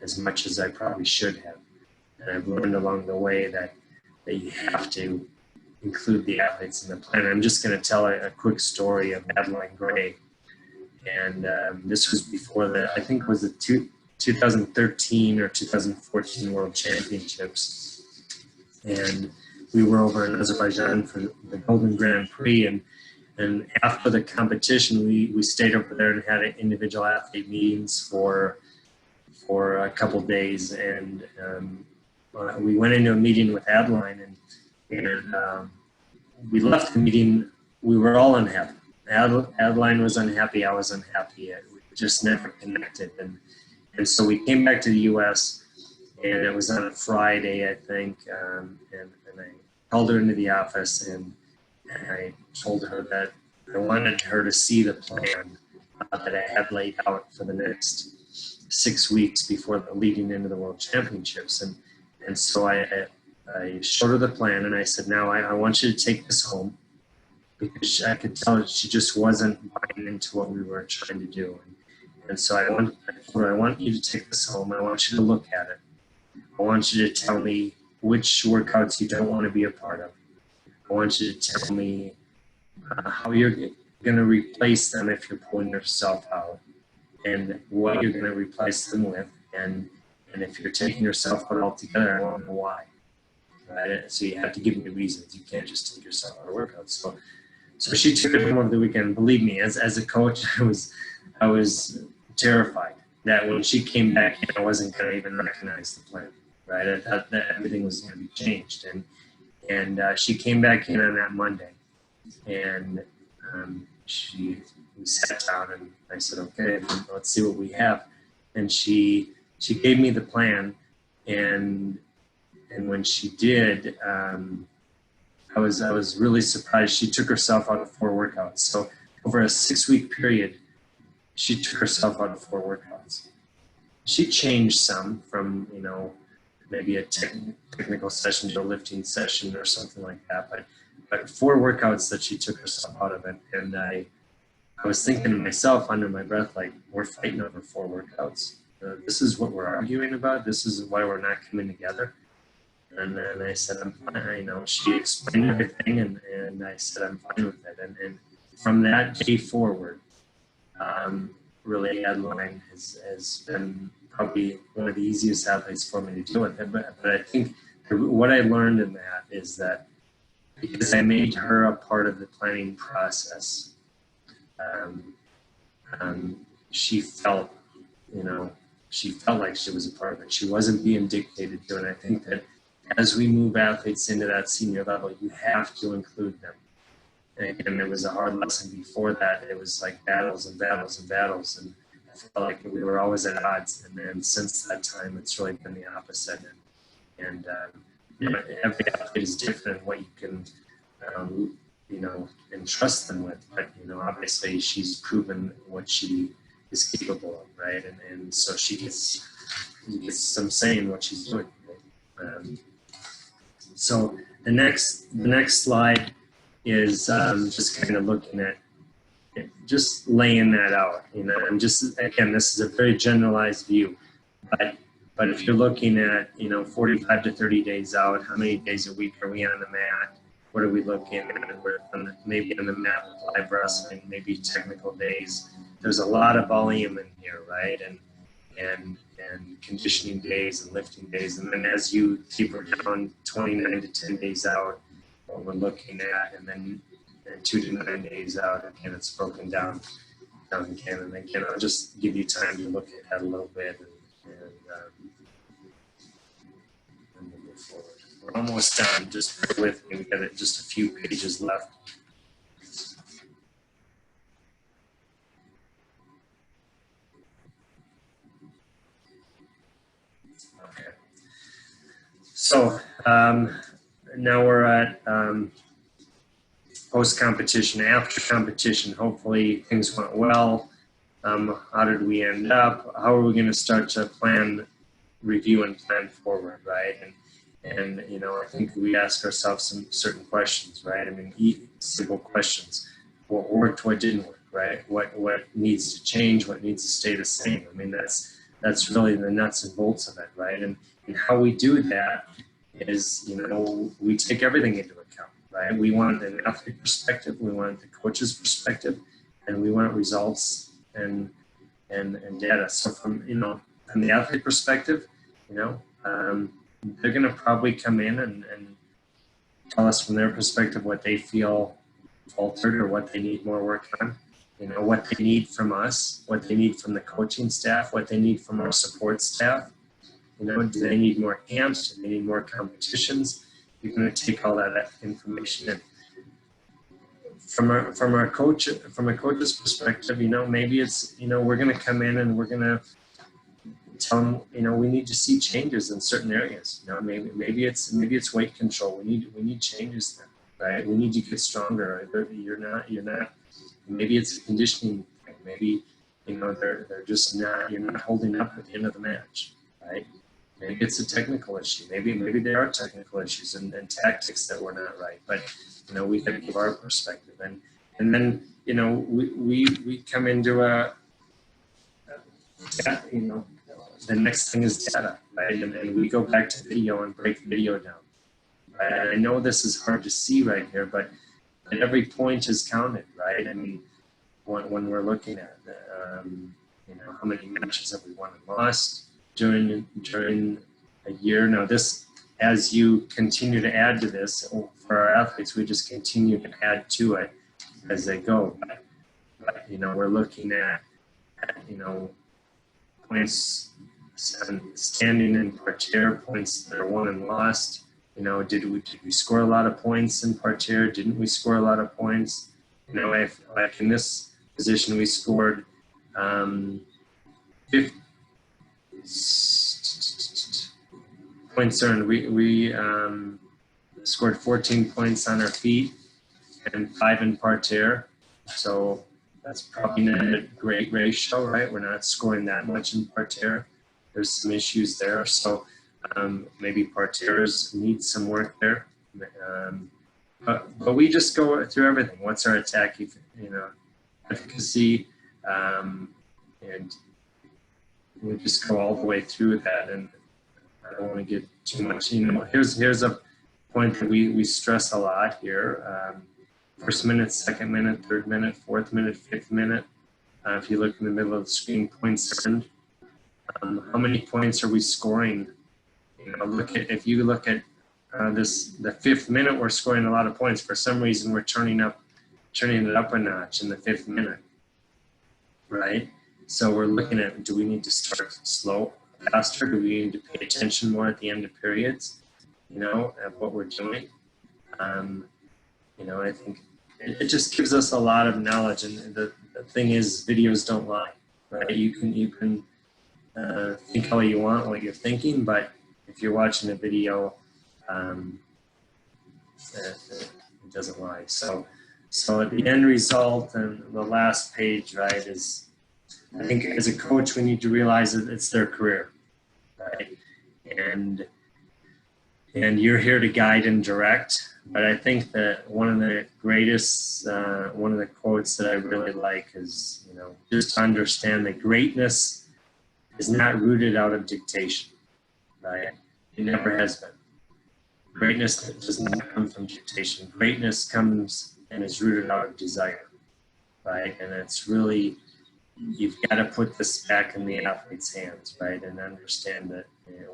as much as I probably should have. And I've learned along the way that you have to include the athletes in the plan. I'm just going to tell a quick story of Adeline Gray. And this was before I think it was the 2013 or 2014 World Championships. And we were over in Azerbaijan for the Golden Grand Prix, and after the competition, we stayed over there and had individual athlete meetings for a couple of days. And we went into a meeting with Adeline, and we left the meeting, we were all unhappy. Adeline was unhappy, I was unhappy. We just never connected. And so we came back to the U.S., and it was on a Friday, I think, and I called her into the office, and I told her that I wanted her to see the plan that I had laid out for the next 6 weeks before leading into the World Championships. And so I showed her the plan, and I said, now I want you to take this home, because I could tell that she just wasn't buying into what we were trying to do. And so I told her, I want you to take this home. I want you to look at it. I want you to tell me which workouts you don't want to be a part of. I want you to tell me how you're going to replace them if you're pulling yourself out, and what you're going to replace them with. And if you're taking yourself out altogether, I want to know why. Right? So you have to give me reasons. You can't just take yourself out of workouts. So she took it home over the weekend. Believe me, as a coach, I was terrified that when she came back in, I wasn't going to even recognize the plan. Right? I thought that everything was going to be changed. And she came back in on that Monday, and we sat down, and I said, okay, let's see what we have. And she gave me the plan, and when she did, I was really surprised. She took herself out of 4 workouts. So over a 6-week period, she took herself out of 4 workouts. She changed some from, maybe a technical session to a lifting session or something like that. But 4 workouts that she took herself out of it. And I was thinking to myself under my breath, like, we're fighting over 4 workouts. This is what we're arguing about. This is why we're not coming together. And then I said, I'm fine. She explained everything, and I said, I'm fine with it. And from that day forward, really Adeline has been probably one of the easiest athletes for me to deal with it. But I think what I learned in that is that because I made her a part of the planning process, she felt like she was a part of it. She wasn't being dictated to. And I think that as we move athletes into that senior level, you have to include them. And it was a hard lesson before that. It was like battles and battles and battles. And I felt like we were always at odds. And then since that time, it's really been the opposite. And every athlete is different in what you can, entrust them with. But, obviously she's proven what she is capable of, right? And so she gets some say in what she's doing. So the next slide is just kind of looking at just laying that out, and just, again, this is a very generalized view, but if you're looking at 45 to 30 days out, how many days a week are we on the mat? What are we looking at? We're maybe on the mat with live wrestling, maybe technical days. There's a lot of volume in here, right? And conditioning days and lifting days. And then as you taper down 29 to 10 days out, what we're looking at, and then 2 to 9 days out, again, it's broken down again. And again, I'll just give you time to look at that a little bit and we'll move forward. We're almost done. Just bear with me. We've got just a few pages left. Okay. So now we're at post-competition, after competition. Hopefully things went well. How did we end up? How are we going to start to review and plan forward, right? And I think we ask ourselves some certain questions, right? I mean, simple questions. What worked, what didn't work, right? What needs to change, what needs to stay the same? I mean, that's really the nuts and bolts of it, right? And how we do that is, we take everything into account, right? We want an athlete perspective, we want the coach's perspective, and we want results and data. So from the athlete perspective, they're going to probably come in and tell us from their perspective what they feel faltered or what they need more work on, what they need from us, what they need from the coaching staff, what they need from our support staff. Do they need more camps? Do they need more competitions? You're going to take all that information in. from a coach's perspective, you know, maybe it's, you know, we're going to come in and we're going to tell them, you know, we need to see changes in certain areas. You know, maybe it's weight control. We need changes there, right? We need to get stronger. You're not. Maybe it's a conditioning thing. Maybe, you know, they're just not. You're not holding up at the end of the match, right? Maybe it's a technical issue. Maybe there are technical issues and tactics that were not right. But, you know, we can give our perspective, and then, you know, we come into you know, the next thing is data, right? And we go back to video and break video down. Right? And I know this is hard to see right here, but every point is counted, right? I mean, when we're looking at, you know, how many matches have we won and lost during a year. Now this, as you continue to add to this, for our athletes, we just continue to add to it as they go. But you know, we're looking at, you know, points standing in parterre, points that are won and lost. You know, did we score a lot of points in parterre? Didn't we score a lot of points? You know, like in this position, we scored 50 points earned. We scored 14 points on our feet and 5 in parterre. So that's probably not a great ratio, right? We're not scoring that much in parterre. There's some issues there. So maybe parterres need some work there. But we just go through everything. What's our attack, you know, efficacy, and we just go all the way through that. And I don't want to get too much, you know. Here's a point that we stress a lot here. First minute, second minute, third minute, fourth minute, fifth minute. If you look in the middle of the screen, points earned. How many points are we scoring? You know, if you look at the fifth minute, we're scoring a lot of points. For some reason, we're turning it up a notch in the fifth minute, right? So we're looking at, do we need to start slow, faster? Do we need to pay attention more at the end of periods, you know, at what we're doing? You know, I think it just gives us a lot of knowledge. And the thing is, videos don't lie, right? You can think how you want, what you're thinking, but if you're watching a video, it doesn't lie. So the end result and the last page, right, is, I think as a coach, we need to realize that it's their career, right? And you're here to guide and direct. But I think that one of the greatest, one of the quotes that I really like is, you know, just to understand that greatness is not rooted out of dictation, right? It never has been. Greatness does not come from dictation. Greatness comes and is rooted out of desire, right? And it's really, you've got to put this back in the athlete's hands, right? And understand that, you know,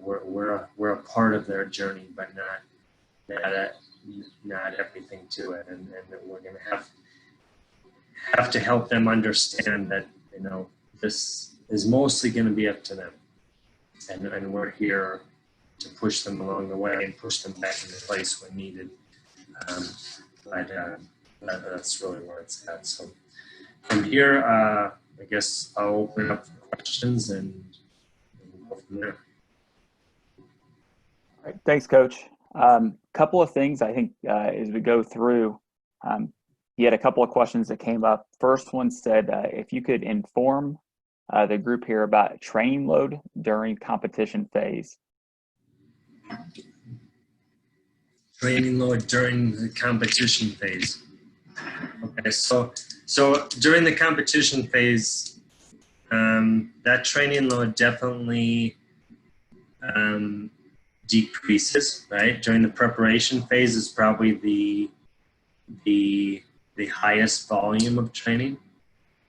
we're a part of their journey, but not everything to it, and that we're going to have to help them understand that, you know, this is mostly going to be up to them, and we're here to push them along the way and push them back into place when needed. That's really where it's at. So from here, I guess I'll open up for questions and we'll go from there. All right, thanks, Coach. Couple of things I think as we go through, you had a couple of questions that came up. First one said, if you could inform the group here about training load during competition phase. Training load during the competition phase. Okay, so during the competition phase, that training load definitely decreases, right? During the preparation phase is probably the highest volume of training,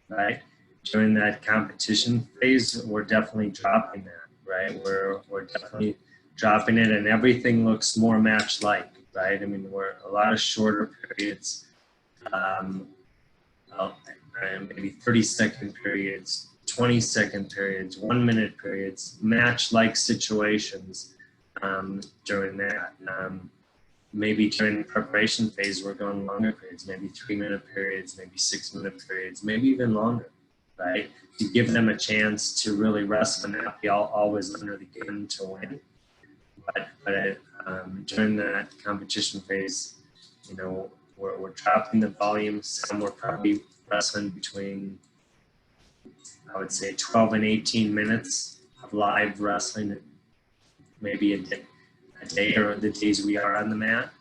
right? During that competition phase, we're definitely dropping that, right? We're definitely dropping it, and everything looks more match-like, right? I mean, we're a lot of shorter periods, maybe 30-second periods, 20-second periods, 1-minute periods, match-like situations during that. maybe during the preparation phase, we're going longer periods, maybe 3-minute periods, maybe 6-minute periods, maybe even longer, right? To give them a chance to really wrestle and not be always under the gun to win. But during that competition phase, you know, we're dropping the volume. Some we're probably wrestling between, I would say, 12 and 18 minutes of live wrestling, maybe a day or the days we are on the mat.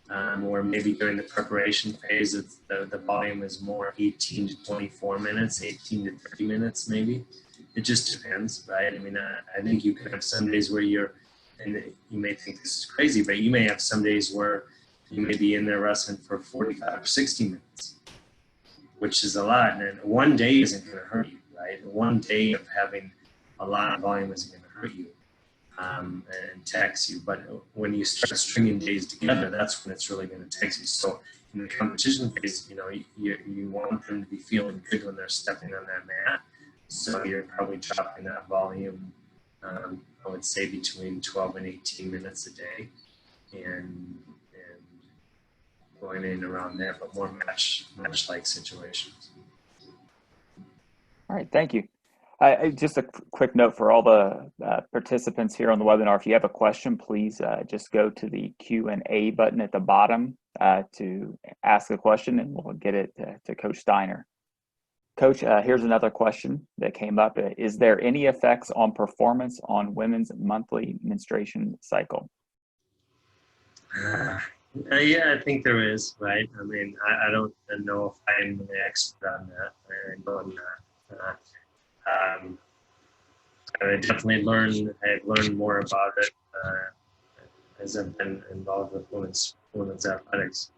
Or maybe during the preparation phase, the volume is more 18 to 24 minutes, 18 to 30 minutes maybe. It just depends, right? I mean, I think you could have some days where and you may think this is crazy, but you may have some days where you may be in there wrestling for 45 or 60 minutes, which is a lot. And one day isn't going to hurt you, right? One day of having a lot of volume isn't going to hurt you. And tax you, but when you start stringing days together, that's when it's really going to tax you. So in the competition phase, you know, you want them to be feeling good when they're stepping on that mat. So you're probably dropping that volume, I would say between 12 and 18 minutes a day, and going in around there, but more match-like situations. All right, thank you. Just a quick note for all the participants here on the webinar. If you have a question, please just go to the Q&A button at the bottom to ask a question, and we'll get it to Coach Steiner. Coach, here's another question that came up. Is there any effects on performance on women's monthly menstruation cycle? Yeah, I think there is, right? I mean, I don't know if I'm the expert on that. I know I'm not. I definitely I've learned more about it as I've been involved with women's athletics.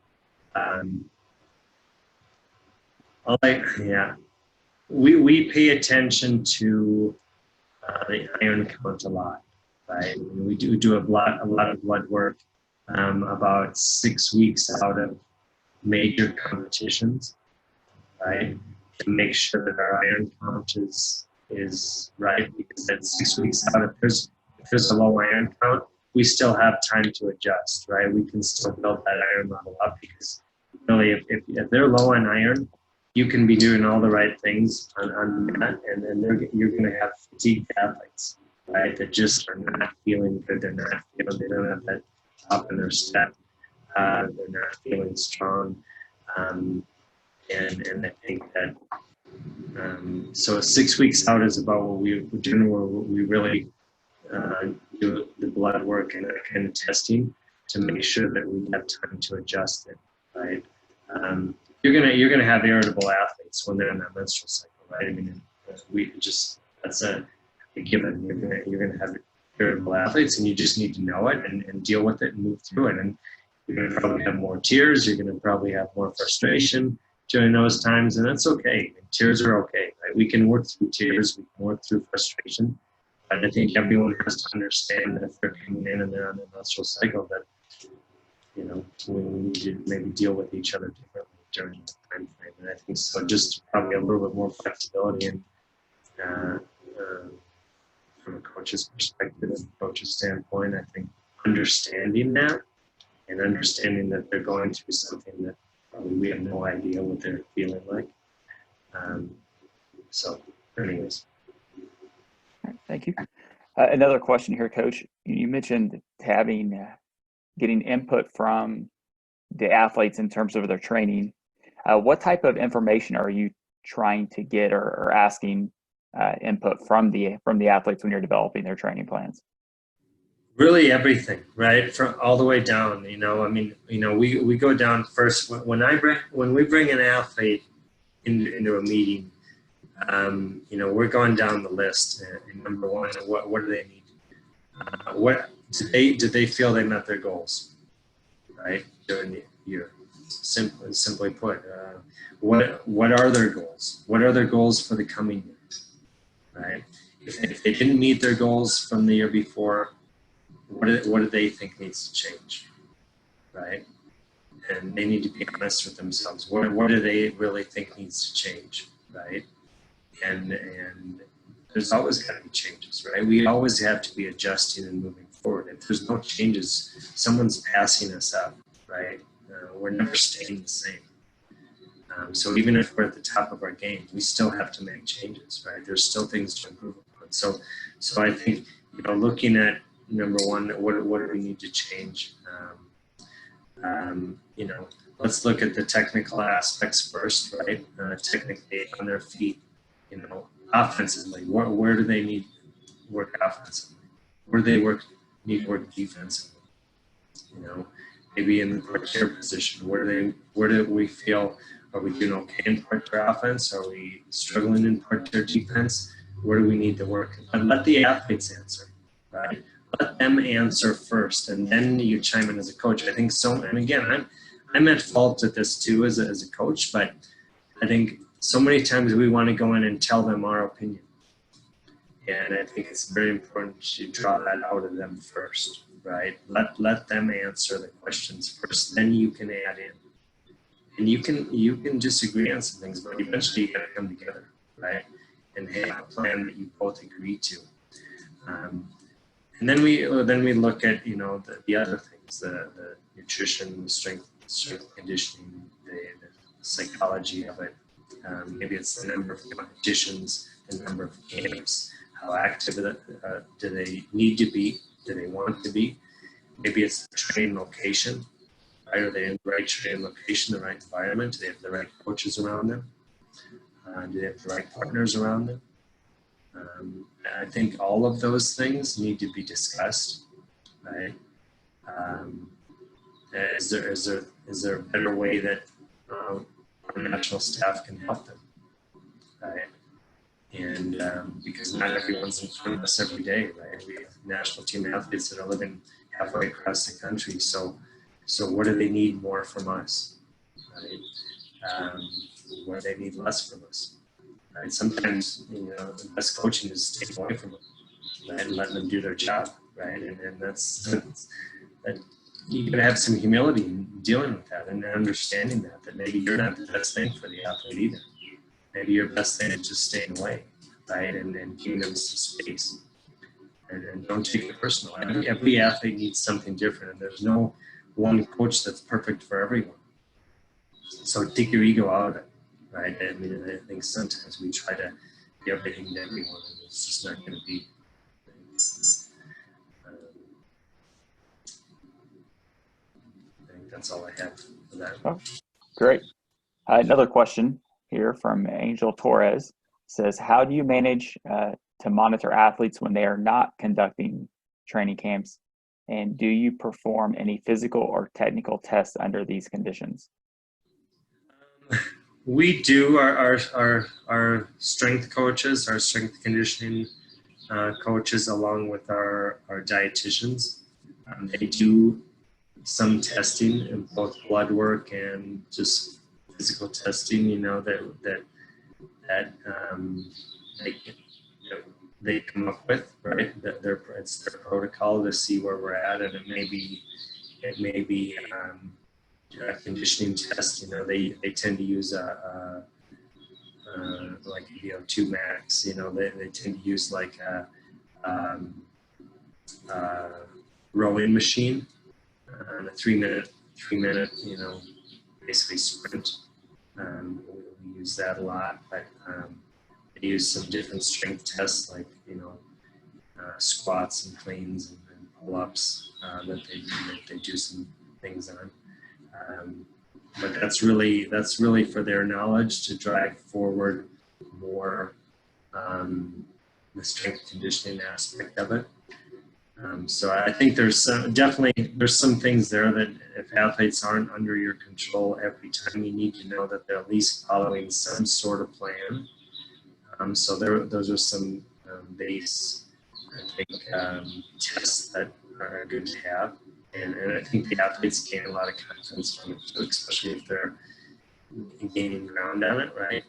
We pay attention to the iron count a lot, right? We do a lot of blood work about 6 weeks out of major competitions, right? To make sure that our iron count is right, because at 6 weeks out, if there's a low iron count, we still have time to adjust, right? We can still build that iron level up, because really, if they're low on iron, you can be doing all the right things on that, and then you're going to have fatigued athletes, right? That just are not feeling good. They don't have that top in their step. They're not feeling strong. And I think that so 6 weeks out is about what we're doing, where we really do the blood work and that kind of testing to make sure that we have time to adjust it, right? You're gonna have irritable athletes when they're in that menstrual cycle, right? I mean, that's a given. You're gonna have irritable athletes, and you just need to know it and deal with it and move through it. And you're gonna probably have more tears. You're gonna probably have more frustration during those times, and that's okay. Tears are okay, right? We can work through tears. We can work through frustration. But I think everyone has to understand that if they're coming in and they're on the menstrual cycle, that, you know, we need to maybe deal with each other differently during that time frame. And I think so, just probably a little bit more flexibility and from a coach's perspective and coach's standpoint, I think understanding that and understanding that they're going through something that probably we have no idea what they're feeling like. So anyways. All right, thank you. Another question here, Coach. You mentioned getting input from the athletes in terms of their training. What type of information are you trying to get or asking input from the athletes when you're developing their training plans? Really everything, right? From all the way down, you know, I mean, you know, we go down first when we bring an athlete into a meeting, you know, we're going down the list. And number one, what do they need? What do they feel they met their goals, right, during the year? Simply put, what are their goals? What are their goals for the coming year, right? If they didn't meet their goals from the year before, what do they think needs to change, right? And they need to be honest with themselves. What do they really think needs to change, right? And there's always got to be changes, right? We always have to be adjusting and moving forward. If there's no changes, someone's passing us up, right? We're never staying the same. So even if we're at the top of our game, we still have to make changes, right? There's still things to improve upon. So I think, looking at number one, what do we need to change? Let's look at the technical aspects first, right? Technically on their feet, offensively, where do they need work offensively? Where do they need work defensively? Maybe in the part-tier position, where do we feel, are we doing okay in part-tier offense? Are we struggling in part-tier defense? Where do we need to work? But let the athletes answer, right? Let them answer first, and then you chime in as a coach. I think so, and again, I'm at fault at this too as a coach, but I think so many times we want to go in and tell them our opinion. And I think it's very important to draw that out of them first, right? Let them answer the questions first, then you can add in. And you can disagree on some things, but eventually you gotta come together, right? And have a plan that you both agree to. And then we look at the other things, the nutrition, the strength conditioning, the psychology of it. Maybe it's the number of competitions, the number of games, how active do they need to be, do they want to be. Maybe it's the training location, right? Are they in the right training location, the right environment? Do they have the right coaches around them? Do they have the right partners around them? I think all of those things need to be discussed, right? Is there a better way that our national staff can help them, right? And because not everyone's in front of us every day, right? We have national team athletes that are living halfway across the country. So what do they need more from us, right? What do they need less from us? Right? Sometimes, the best coaching is staying away from them, right? And letting them do their job, right? And that's you gotta have some humility in dealing with that and understanding that maybe you're not the best thing for the athlete either. Maybe your best thing is just staying away, right? And giving them some space. And don't take it personal. Every athlete needs something different, and there's no one coach that's perfect for everyone. So take your ego out of it, right? I mean, I think sometimes we try to be everything to everyone, and it's just not going to be. I think that's all I have for that. Oh, great. Another question here from Angel Torres says, how do you manage to monitor athletes when they are not conducting training camps? And do you perform any physical or technical tests under these conditions? We do. Our strength coaches, our strength conditioning coaches, along with our dietitians, they do some testing in both blood work and just physical testing. They come up with, right? It's their protocol to see where we're at, and it may be a conditioning test. They tend to use like VO2 max. They tend to use like a rowing machine and a three minute basically sprint. We use that a lot, but they use some different strength tests like squats and cleans and pull-ups that they do some things on. But that's really for their knowledge to drive forward more the strength conditioning aspect of it. So I think there's some things there that if athletes aren't under your control every time, you need to know that they're at least following some sort of plan. So those are some base, I think, tests that are good to have. And I think the athletes gain a lot of confidence from it too, especially if they're gaining ground on it, right?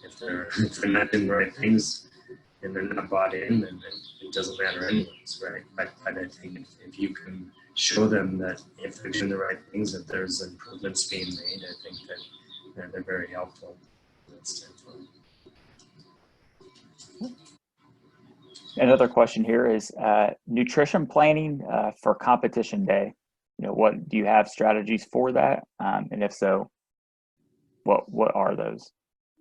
If they're not doing the right things and they're not bought in, then it doesn't matter anyways, right? But I think if you can show them that if they're doing the right things, that there's improvements being made, I think that they're very helpful from that standpoint. Another question here is nutrition planning for competition day. What do you have strategies for that? And if so, what are those?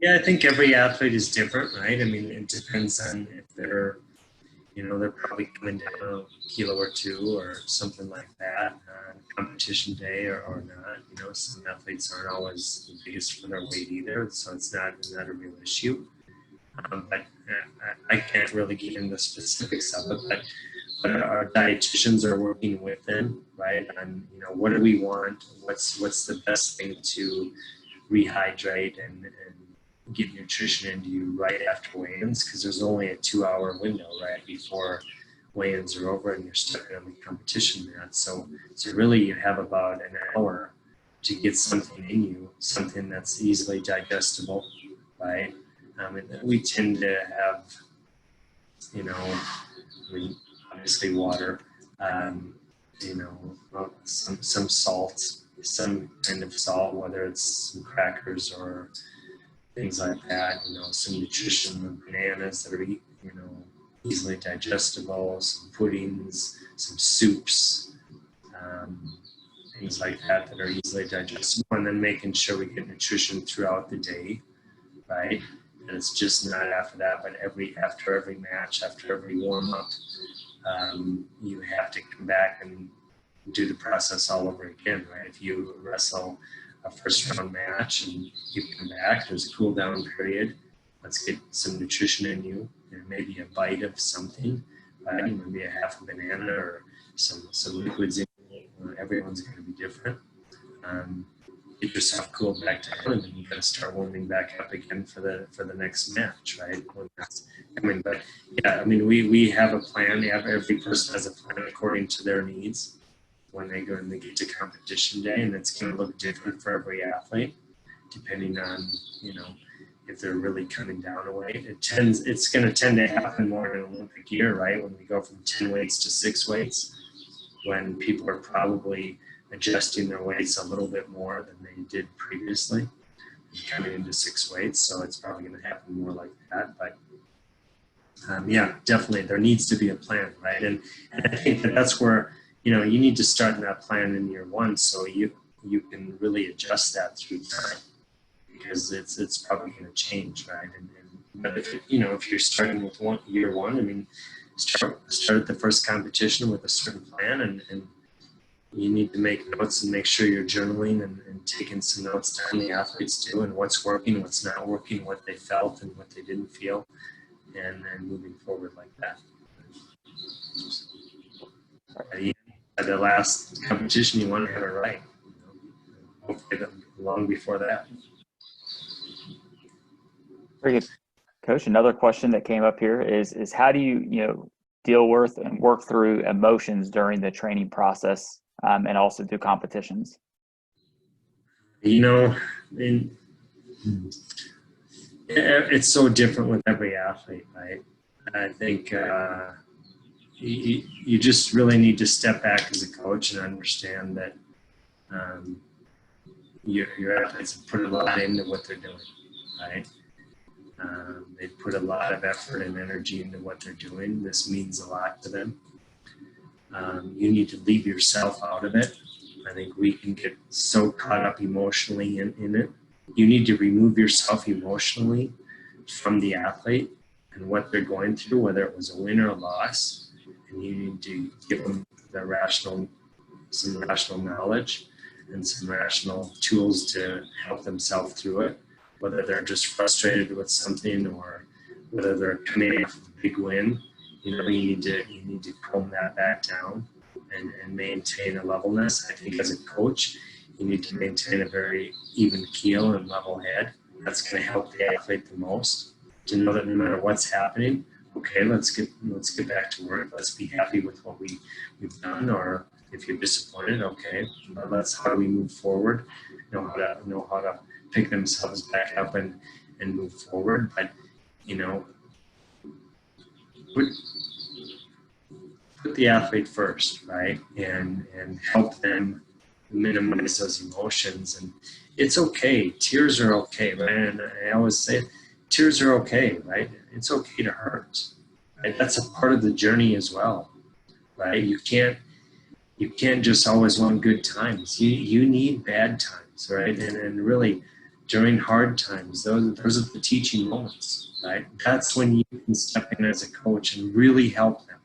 Yeah, I think every athlete is different, right? I mean, it depends on if they're probably coming down a kilo or two or something like that on competition day or not. Some athletes aren't always the biggest for their weight either, so it's not a real issue. But I can't really get into the specifics of it. But our dietitians are working with them, right? On what do we want? What's the best thing to rehydrate and get nutrition into you right after weigh-ins, because there's only a 2-hour window right before weigh-ins are over and you're starting on the competition mat. So really you have about an hour to get something in you, something that's easily digestible, right? And we tend to have, obviously water, some salt, some kind of salt, whether it's some crackers or things like that, some nutrition, bananas that are, easily digestible, some puddings, some soups, things like that are easily digestible, and then making sure we get nutrition throughout the day, right? And it's just not after that, but after every match, after every warm-up, you have to come back and do the process all over again, right? If you wrestle a first round match and you come back, there's a cool down period. Let's get some nutrition in you, and maybe a bite of something, right? Maybe a half a banana or some liquids in you. Everyone's going to be different. Get yourself cooled back down, and then you got to start warming back up again for the next match, right? But yeah, we have a plan. Every person has a plan according to their needs when they get to competition day, and it's going to look different for every athlete depending on if they're really coming down a weight. It's going to tend to happen more in an Olympic year, right? When we go from 10 weights to 6 weights, when people are probably adjusting their weights a little bit more than they did previously, coming into 6 weights. So it's probably going to happen more like that. But yeah, definitely there needs to be a plan, right? And I think that's where you need to start that plan in year 1, so you can really adjust that through time, because it's probably going to change, right? But if you're starting with year 1, start at the first competition with a certain plan, and you need to make notes and make sure you're journaling and taking some notes down, the athletes do, and what's working, what's not working, what they felt and what they didn't feel, and then moving forward like that. At the last competition, you want to have it right. Hopefully long before that. Very good, Coach. Another question that came up here is how do you deal with and work through emotions during the training process, and also through competitions? It's so different with every athlete, right? I think you just really need to step back as a coach and understand that your athletes have put a lot into what they're doing, right? They put a lot of effort and energy into what they're doing. This means a lot to them. You need to leave yourself out of it. I think we can get so caught up emotionally in it. You need to remove yourself emotionally from the athlete and what they're going through, whether it was a win or a loss. And you need to give them some rational knowledge and some rational tools to help themselves through it, whether they're just frustrated with something or whether they're coming off a big win. You need to calm that back down and maintain a levelness. I think as a coach, you need to maintain a very even keel and level head. That's going to help the athlete the most, to know that no matter what's happening, okay, let's get back to work. Let's be happy with what we've done. Or if you're disappointed, okay, how do we move forward? Know how to pick themselves back up and move forward. But put the athlete first, right? And help them minimize those emotions. And it's okay. Tears are okay, right? And I always say tears are okay, right? It's okay to hurt, right? That's a part of the journey as well, right? You can't just always want good times. You need bad times, right? And really, during hard times, those are the teaching moments, right? That's when you can step in as a coach and really help them,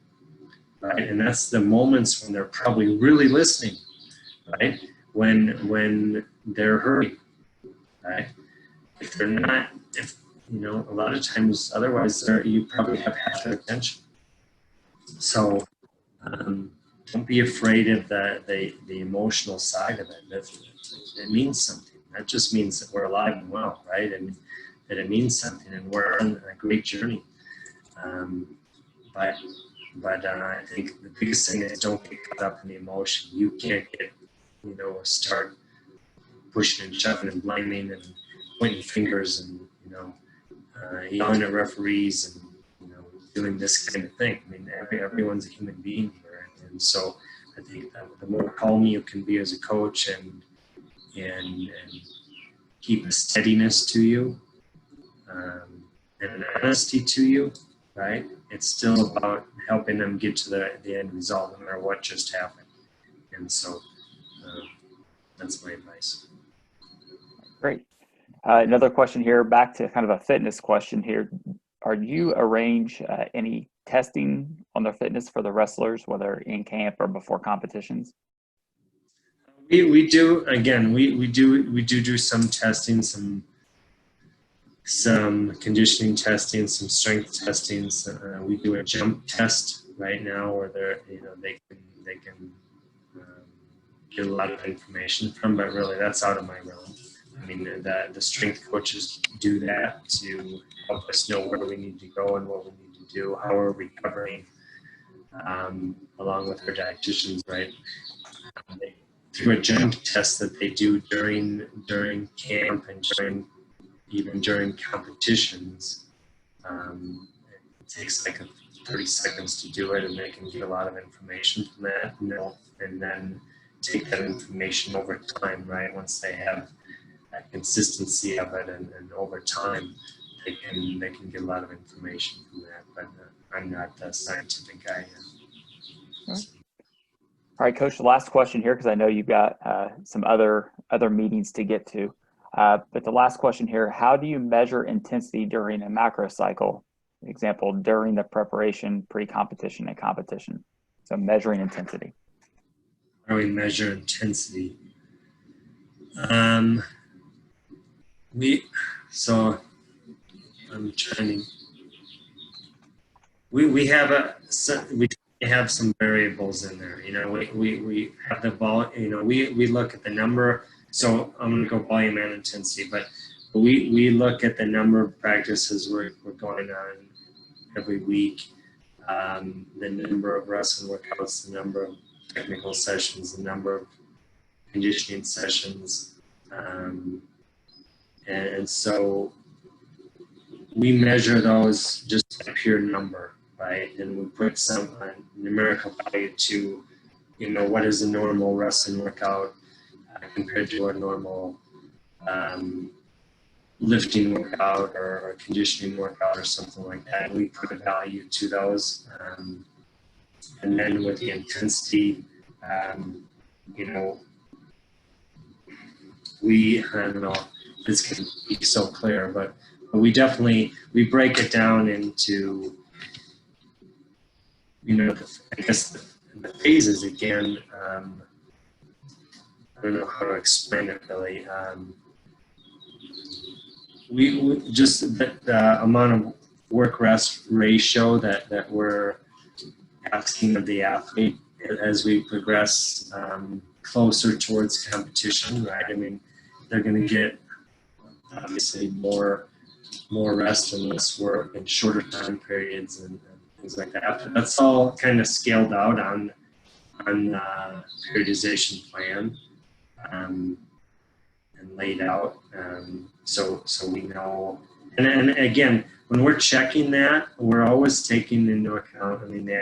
right? And that's the moments when they're probably really listening, right? When they're hurting, right? If they're not, if a lot of times otherwise, you probably have half their attention. So don't be afraid of the emotional side of it. It means something. That just means that we're alive and well, right? And that it means something, and we're on a great journey. But I think the biggest thing is don't get caught up in the emotion. You can't get, start pushing and shoving and blaming and pointing fingers and yelling at referees and doing this kind of thing. I mean, everyone's a human being here, and so I think that the more calm you can be as a coach and keep a steadiness to you and an honesty to you, right? It's still about helping them get to the end result, no matter what just happened. And so that's my advice. Great. Another question here, back to kind of a fitness question here. Are you arrange any testing on their fitness for the wrestlers, whether in camp or before competitions? We do, again, we do some testing, some conditioning testing, some strength testing. We do a jump test right now where they can get a lot of information from, but really that's out of my realm. I mean, the strength coaches do that to help us know where we need to go and what we need to do, how we're recovering, along with our dietitians, right? Through a jump test that they do during camp and even during competitions, it takes like 30 seconds to do it, and they can get a lot of information from that, and then take that information over time, right? Once they have that consistency of it, and over time, they can get a lot of information from that. But I'm not the scientific guy yet. All right, Coach, the last question here, because I know you've got some other meetings to get to. But the last question here, how do you measure intensity during a macrocycle? Example, during the preparation, pre-competition, and competition. So measuring intensity. How do we measure intensity? I'm trying to, we have some variables in there. We have the volume. We look at the number. So I'm going to go volume and intensity, but we look at the number of practices we're going on every week, the number of wrestling workouts, the number of technical sessions, the number of conditioning sessions, and so we measure those just by pure number, right? And we put some numerical value to, what is a normal wrestling workout compared to a normal lifting workout or conditioning workout or something like that. We put a value to those. And then with the intensity, I don't know, this can be so clear, but we break it down into, I guess the phases again. I don't know how to explain it really. We just the amount of work rest ratio that we're asking of the athlete as we progress closer towards competition, right? I mean, they're going to get obviously more rest and less work and shorter time periods and things like that. But that's all kind of scaled out on periodization plan and laid out, so we know. And again, when we're checking that, we're always taking into account. I mean, the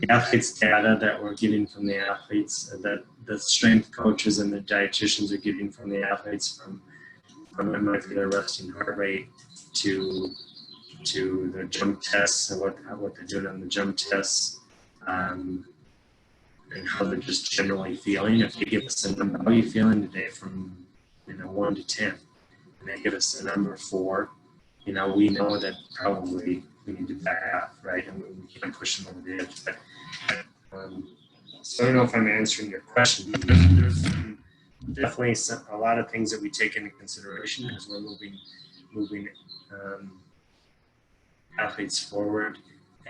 athletes' data that we're getting from the athletes, that the strength coaches and the dietitians are getting from the athletes, from it might be their resting heart rate to to the jump tests and what they're doing on the jump tests, and how they're just generally feeling. If they give us a number, how are you feeling today from 1 to 10, and they give us a number 4, we know that probably we need to back off, right? And we can't push them over the edge. But so I don't know if I'm answering your question. There's definitely a lot of things that we take into consideration as we're moving athletes forward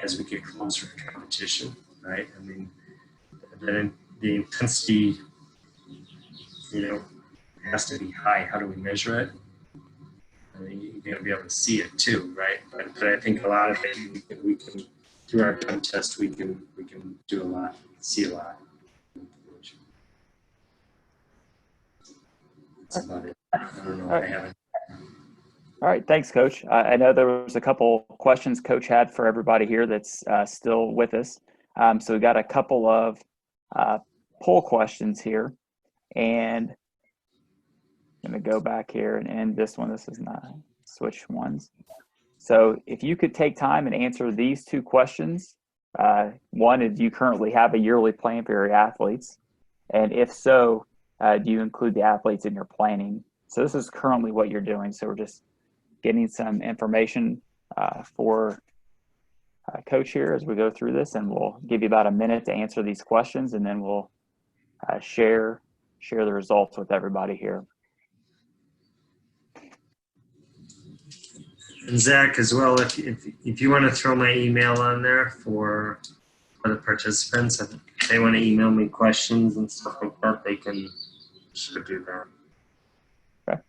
as we get closer to competition, right? I mean, the intensity, has to be high. How do we measure it? I mean, you got to be able to see it too, right? But I think a lot of it we can through our gun test we can do a lot, see a lot. That's about it. I don't know if I have it. All right, thanks, Coach. I know there was a couple questions Coach had for everybody here that's still with us. So we got a couple of poll questions here, and I'm going to go back here and end this one. This is not switch ones. So if you could take time and answer these 2 questions. One is, do you currently have a yearly plan for your athletes? And if so, do you include the athletes in your planning? So this is currently what you're doing. So we're just getting some information for Coach here as we go through this, and we'll give you about a minute to answer these questions, and then we'll share the results with everybody here. And Zach, as well, if you want to throw my email on there for the participants, if they want to email me questions and stuff like that, they should do that. Okay.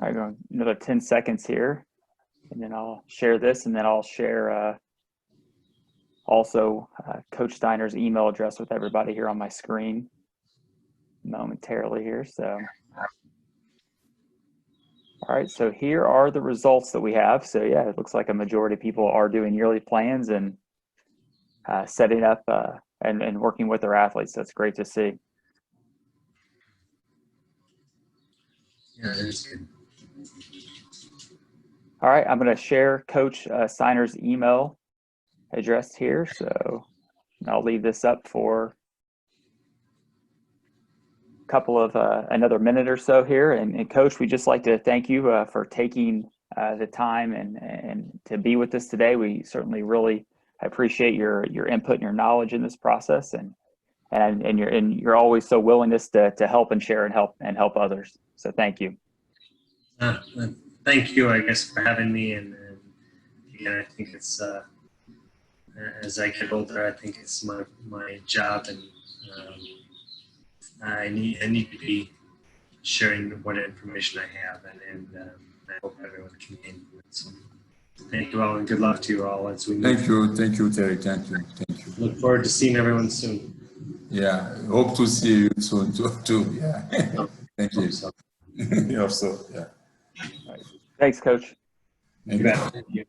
All right, going another 10 seconds here, and then I'll share this, and then I'll share also Coach Steiner's email address with everybody here on my screen momentarily here. So, all right, so here are the results that we have. So yeah, it looks like a majority of people are doing yearly plans and setting up and working with their athletes. That's great to see. Yeah, that's good. All right, I'm going to share Coach Steiner's email address here. So I'll leave this up for a couple of another minute or so here. And Coach, we'd just like to thank you for taking the time and to be with us today. We certainly really appreciate your input and your knowledge in this process, and your always so willingness to help and share and help others. So thank you. Thank you, I guess, for having me. And again, I think it's as I get older, I think it's my job, and I need to be sharing what information I have, and I hope everyone can gain from it. So thank you all, and good luck to you all as we move. Thank you, Terry. Thank you. Look forward to seeing everyone soon. Yeah, hope to see you soon too. Yeah, thank you. So. You also, yeah. Thanks, Coach. Thank you.